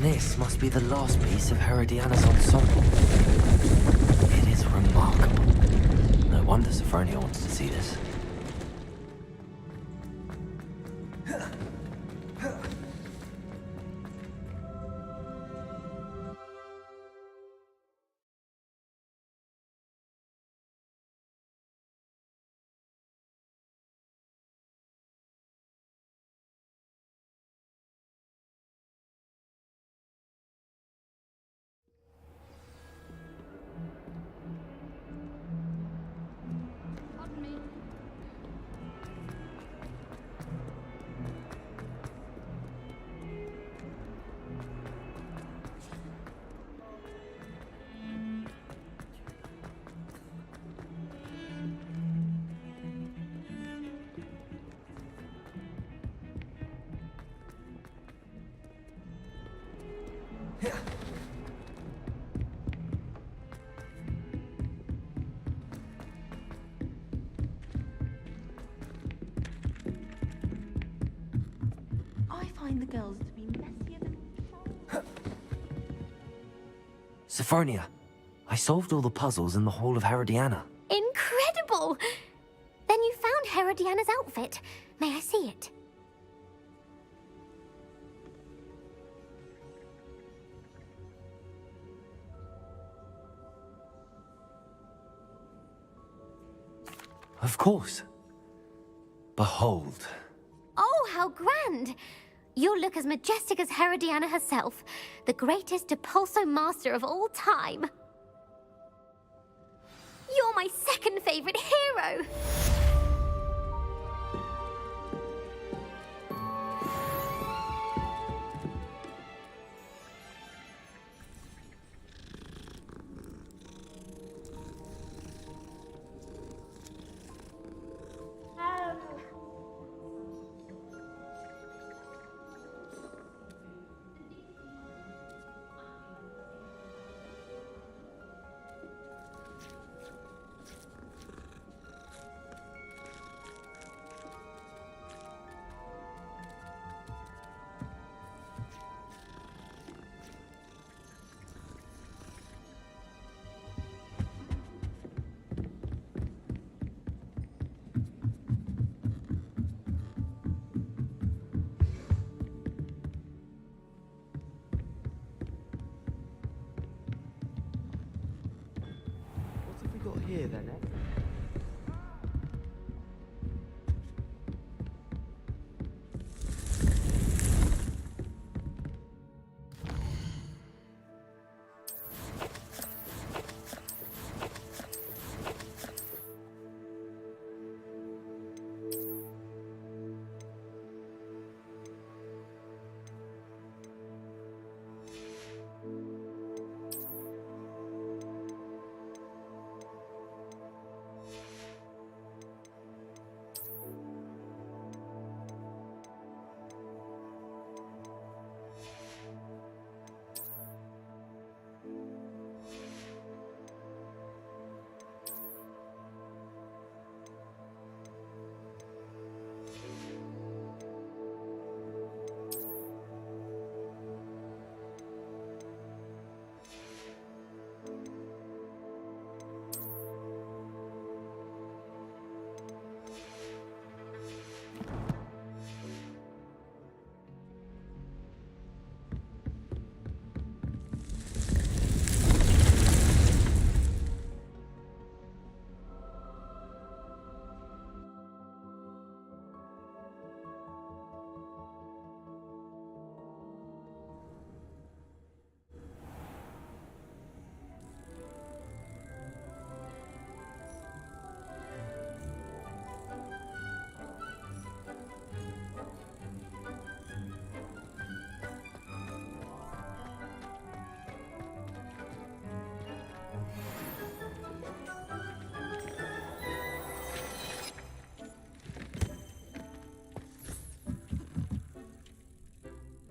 This must be the last piece of Herodiana's ensemble. It is remarkable. No wonder Sophronia wants to see this. Pardon me. I find the girls to be messier than... Sophronia, I solved all the puzzles in the Hall of Herodiana. Incredible! Then you found Herodiana's outfit. May I see it? Of course. Behold. Oh, how grand! You'll look as majestic as Herodiana herself, the greatest Depulso master of all time. You're my second favorite hero! What have we got here then, eh?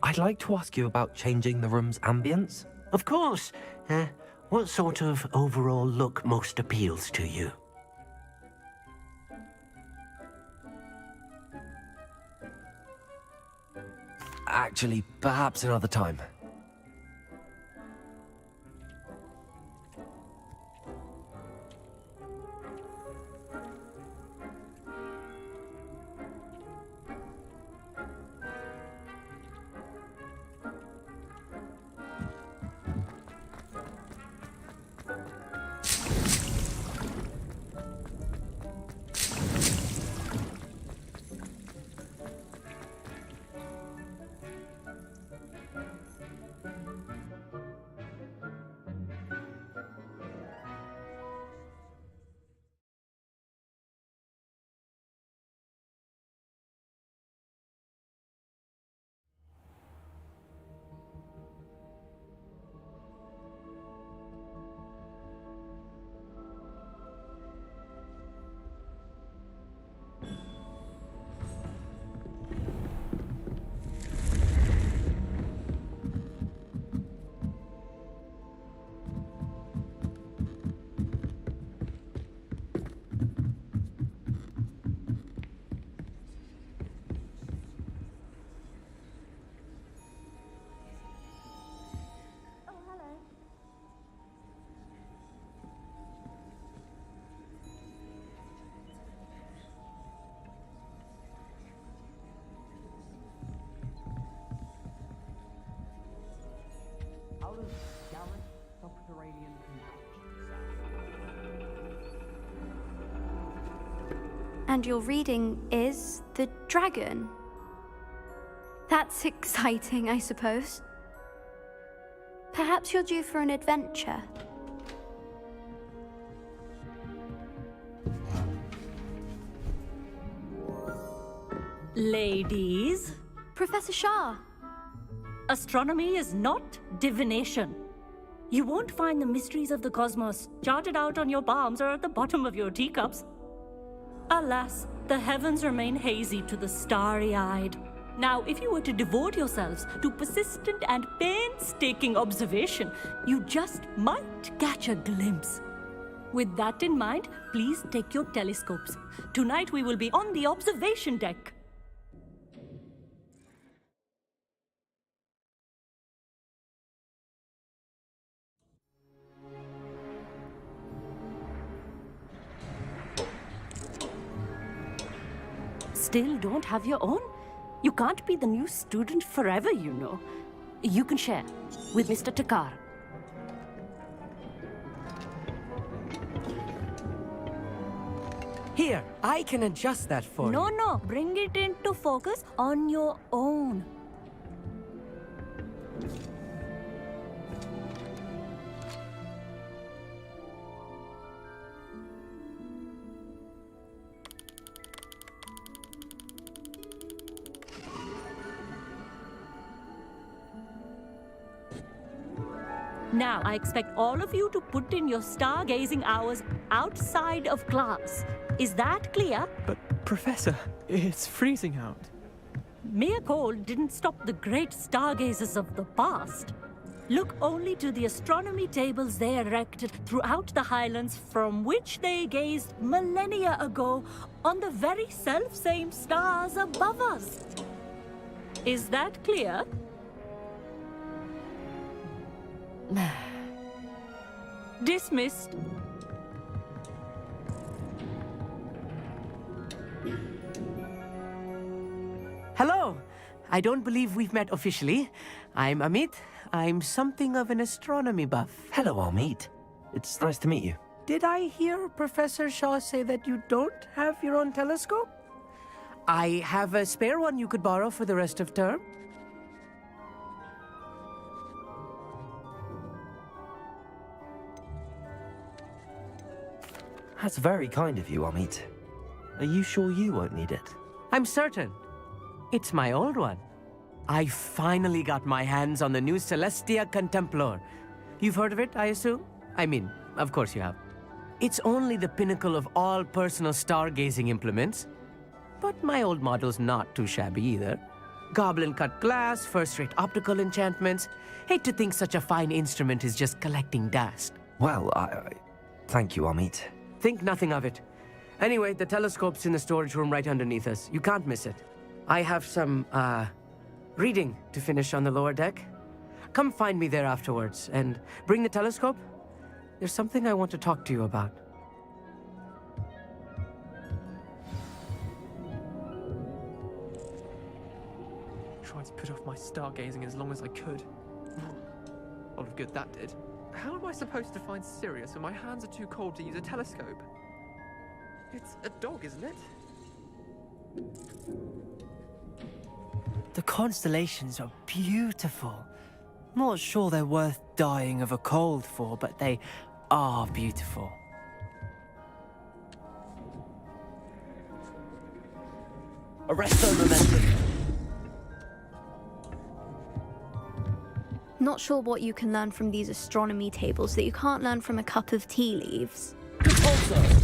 I'd like to ask you about changing the room's ambience. Of course. What sort of overall look most appeals to you? Actually, perhaps another time. Out of gallant subterranean And your reading is The Dragon. That's exciting, I suppose. Perhaps you're due for an adventure. Ladies, Professor Shah. astronomy is not divination. You won't find the mysteries of the cosmos charted out on your palms or at the bottom of your teacups. Alas, the heavens remain hazy to the starry-eyed. Now, if you were to devote yourselves to persistent and painstaking observation, you just might catch a glimpse. With that in mind, please take your telescopes. Tonight we will be on the observation deck. Still don't have your own? You can't be the new student forever, you know. You can share with Mr. Takar. Here, I can adjust that for you. No, bring it into focus on your own. Now, I expect all of you to put in your stargazing hours outside of class. Is that clear? But, Professor, it's freezing out. Mere cold didn't stop the great stargazers of the past. Look only to the astronomy tables they erected throughout the highlands from which they gazed millennia ago on the very self-same stars above us. Is that clear? Dismissed. Hello. I don't believe we've met officially. I'm Amit. I'm something of an astronomy buff. Hello, Amit. It's nice to meet you. Did I hear Professor Shaw say that you don't have your own telescope? I have a spare one you could borrow for the rest of term. That's very kind of you, Amit. Are you sure you won't need it? I'm certain. It's my old one. I finally got my hands on the new Celestia Contemplar. You've heard of it, I assume? I mean, of course you have. It's only the pinnacle of all personal stargazing implements. But my old model's not too shabby either. Goblin-cut glass, first-rate optical enchantments. Hate to think such a fine instrument is just collecting dust. Well, thank you, Amit. Think nothing of it. Anyway, the telescope's in the storage room right underneath us. You can't miss it. I have some, reading to finish on the lower deck. Come find me there afterwards, and bring the telescope. There's something I want to talk to you about. Tried to put off my stargazing as long as I could. A lot of good that did. How am I supposed to find Sirius when my hands are too cold to use a telescope? It's a dog, isn't it? The constellations are beautiful. Not sure they're worth dying of a cold for, but they are beautiful. Arresto momentum. Not sure what you can learn from these astronomy tables that you can't learn from a cup of tea leaves. Repulsor.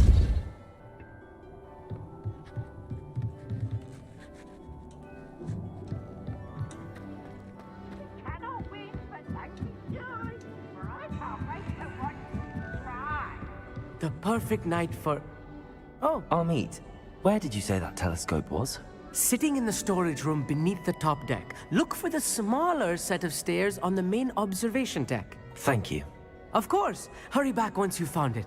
The perfect night for... Oh, Amit, where did you say that telescope was? sitting in the storage room beneath the top deck. Look for the smaller set of stairs on the main observation deck. Thank you. Of course. Hurry back once you've found it.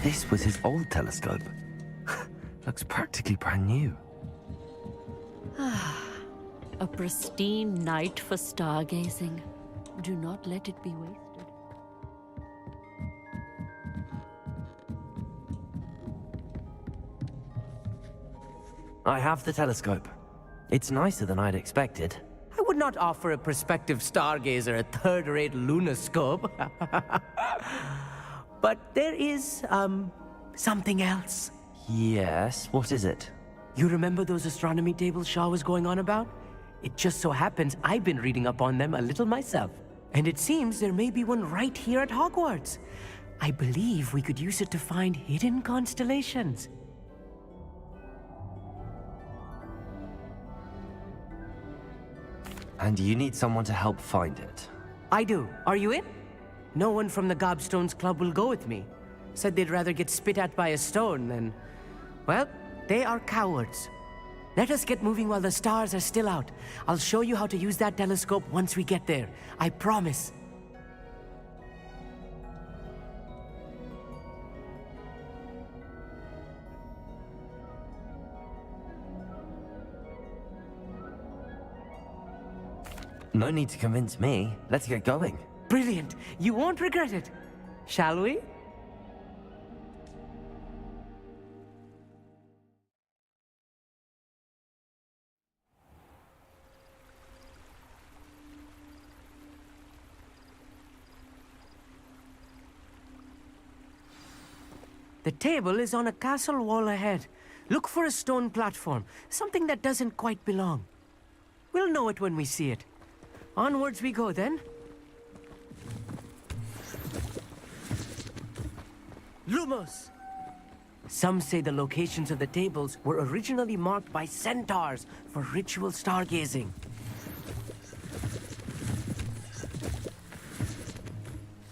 This was his old telescope. Looks practically brand new. A pristine night for stargazing. Do not let it be wasted. I have the telescope. It's nicer than I'd expected. I would not offer a prospective stargazer a third-rate lunoscope. But there is, something else. Yes, what is it? You remember those astronomy tables Shaw was going on about? It just so happens I've been reading up on them a little myself. And it seems there may be one right here at Hogwarts. I believe we could use it to find hidden constellations. And you need someone to help find it. I do. Are you in? No one from the Gobstones Club will go with me. Said they'd rather get spit at by a stone than... Well, they are cowards. Let us get moving while the stars are still out. I'll show you how to use that telescope once we get there. I promise. No need to convince me. Let's get going. Brilliant. You won't regret it. Shall we? The table is on a castle wall ahead. Look for a stone platform, something that doesn't quite belong. We'll know it when we see it. Onwards we go, then. Lumos! Some say the locations of the tables were originally marked by centaurs for ritual stargazing.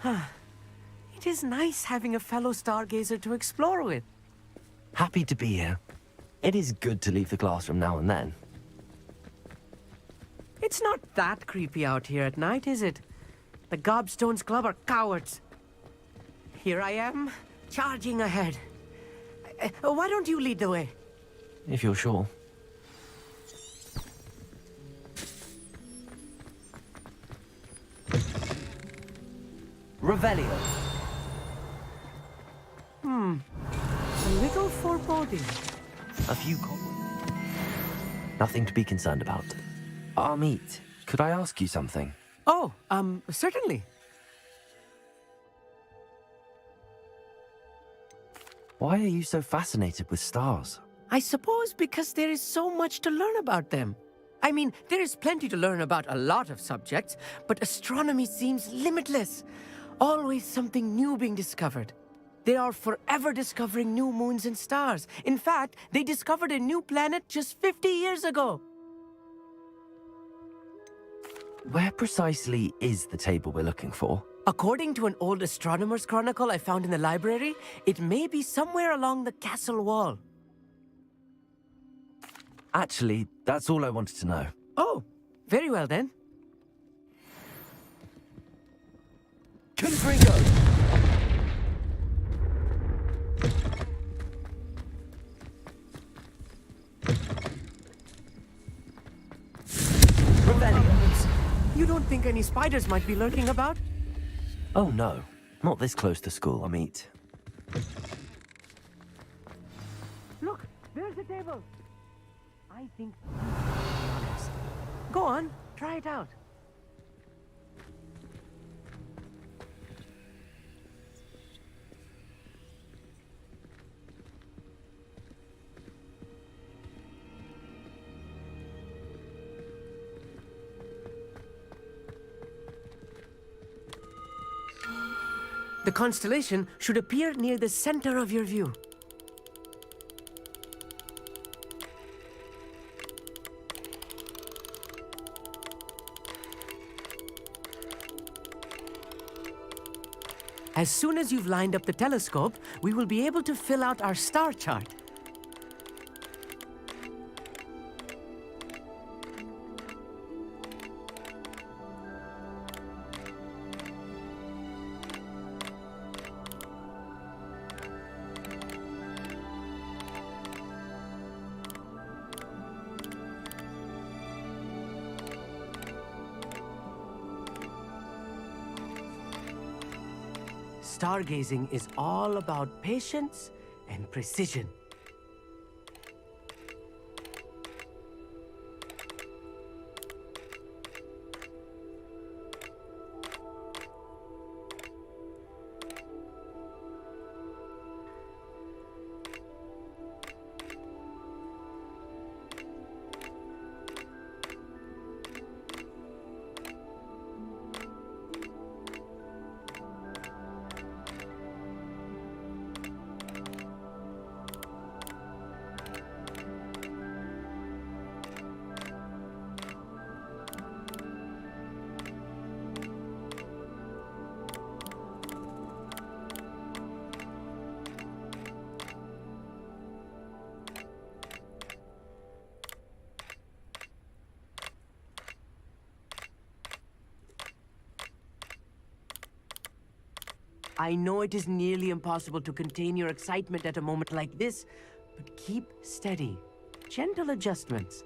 It is nice having a fellow stargazer to explore with. Happy to be here. It is good to leave the classroom now and then. It's not that creepy out here at night, is it? The Gobstones Club are cowards. Here I am, charging ahead. Why don't you lead the way? If you're sure. Revelio. A little foreboding. A few Nothing to be concerned about. Amit, could I ask you something? Oh, certainly. Why are you so fascinated with stars? I suppose because there is so much to learn about them. I mean, there is plenty to learn about a lot of subjects, but astronomy seems limitless. Always something new being discovered. They are forever discovering new moons and stars. In fact, they discovered a new planet just 50 years ago. Where precisely is the table we're looking for? According to an old astronomer's chronicle I found in the library, it may be somewhere along the castle wall. Actually, that's all I wanted to know. Oh, very well then. Confringo! don't think any spiders might be lurking about? Oh no, not this close to school, Amit. Look, there's the table. I think... Go on, try it out. The constellation should appear near the center of your view. As soon as you've lined up the telescope, we will be able to fill out our star chart. Stargazing is all about patience and precision. I know it is nearly impossible to contain your excitement at a moment like this, but keep steady. Gentle adjustments.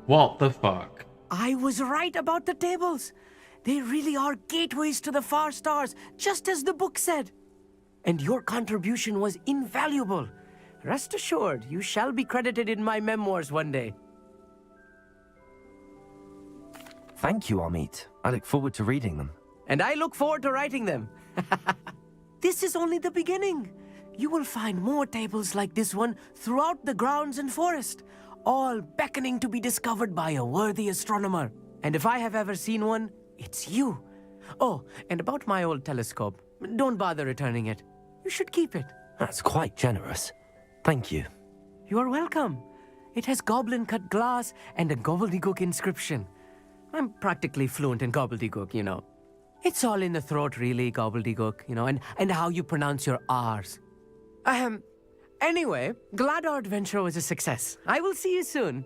What the fuck? I was right about the tables. They really are gateways to the far stars, just as the book said. And your contribution was invaluable. Rest assured, you shall be credited in my memoirs one day. Thank you, Amit. I look forward to reading them. And I look forward to writing them. This is only the beginning. You will find more tables like this one throughout the grounds and forest, all beckoning to be discovered by a worthy astronomer. And if I have ever seen one, it's you. Oh, and about my old telescope, don't bother returning it. You should keep it. That's quite generous. Thank you. You are welcome. It has goblin-cut glass and a gobbledygook inscription. I'm practically fluent in gobbledygook, you know. It's all in the throat, really, gobbledygook, you know, and how you pronounce your R's. Anyway, glad our adventure was a success. I will see you soon.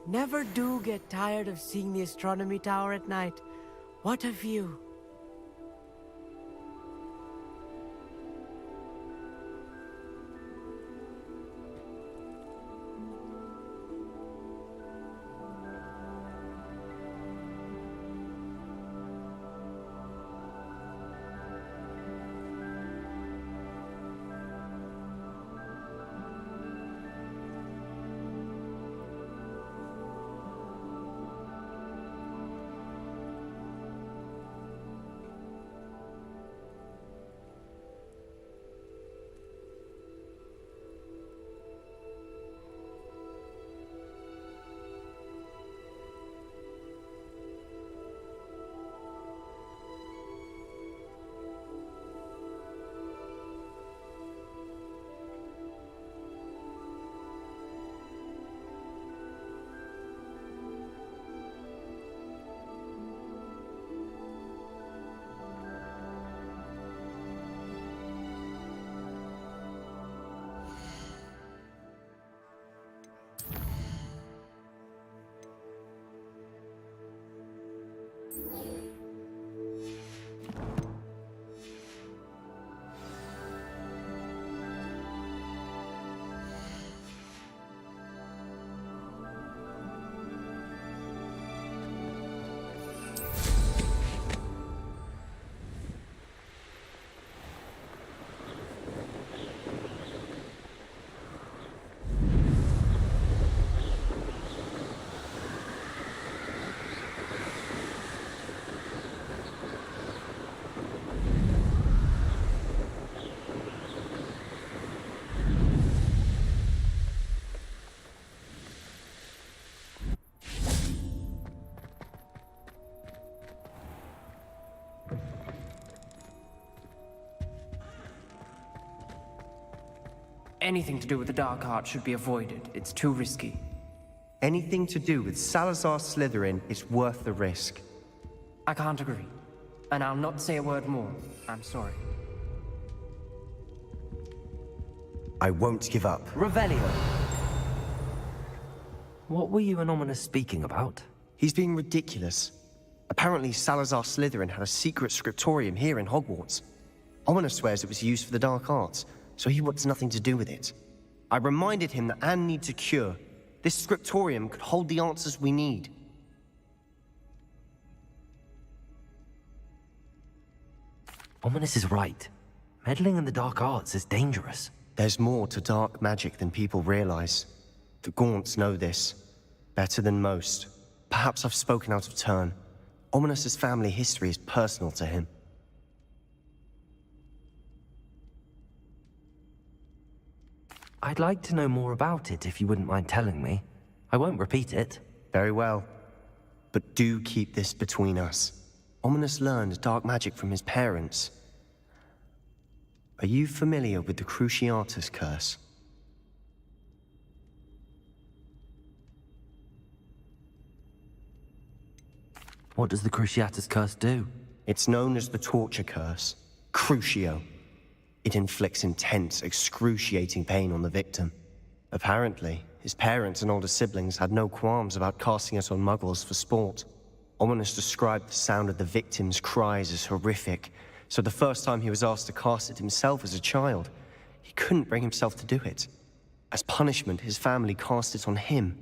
Never do get tired of seeing the astronomy tower at night. What a view. Anything to do with the dark art should be avoided. It's too risky. Anything to do with Salazar Slytherin is worth the risk. I can't agree. And I'll not say a word more. I'm sorry. I won't give up. Revelio. What were you and Ominous speaking about? He's being ridiculous. Apparently Salazar Slytherin had a secret scriptorium here in Hogwarts. Ominous swears it was used for the dark arts, so he wants nothing to do with it. I reminded him that Anne needs a cure. This scriptorium could hold the answers we need. Ominous is right. Meddling in the dark arts is dangerous. There's more to dark magic than people realize. The Gaunts know this. Better than most. Perhaps I've spoken out of turn. Ominous's family history is personal to him. I'd like to know more about it if you wouldn't mind telling me. I won't repeat it. Very well. But do keep this between us. Ominous learned dark magic from his parents. Are you familiar with the Cruciatus Curse? What does the Cruciatus Curse do? It's known as the Torture Curse. Crucio. It inflicts intense, excruciating pain on the victim. Apparently, his parents and older siblings had no qualms about casting it on muggles for sport. Ominous described the sound of the victim's cries as horrific, so the first time he was asked to cast it himself as a child, he couldn't bring himself to do it. As punishment, his family cast it on him.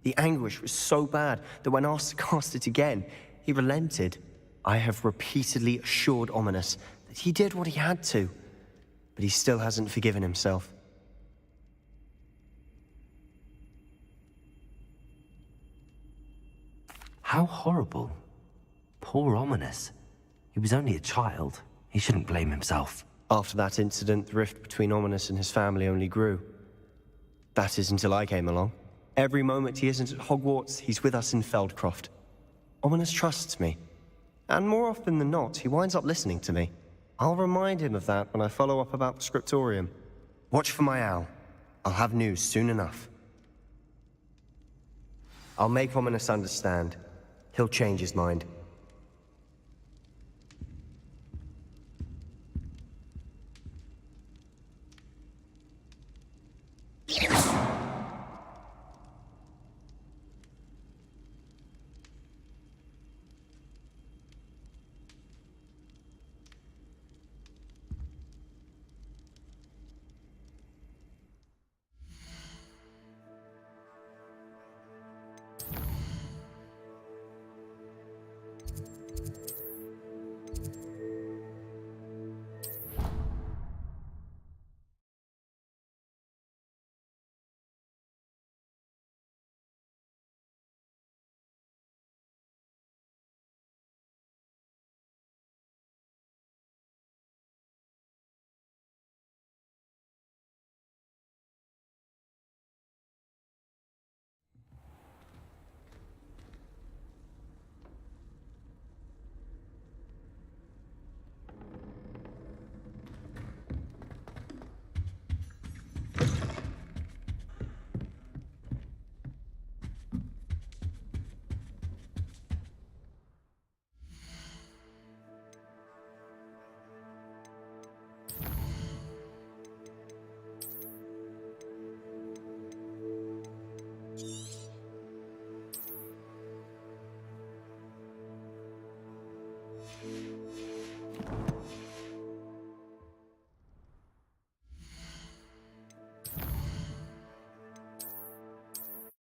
The anguish was so bad that when asked to cast it again, he relented. I have repeatedly assured Ominous that he did what he had to, but he still hasn't forgiven himself. How horrible. Poor Ominous. He was only a child. He shouldn't blame himself. After that incident, the rift between Ominous and his family only grew. That is until I came along. Every moment he isn't at Hogwarts, he's with us in Feldcroft. Ominous trusts me. And more often than not, he winds up listening to me. I'll remind him of that when I follow up about the scriptorium. Watch for my owl. I'll have news soon enough. I'll make Ominous understand. He'll change his mind.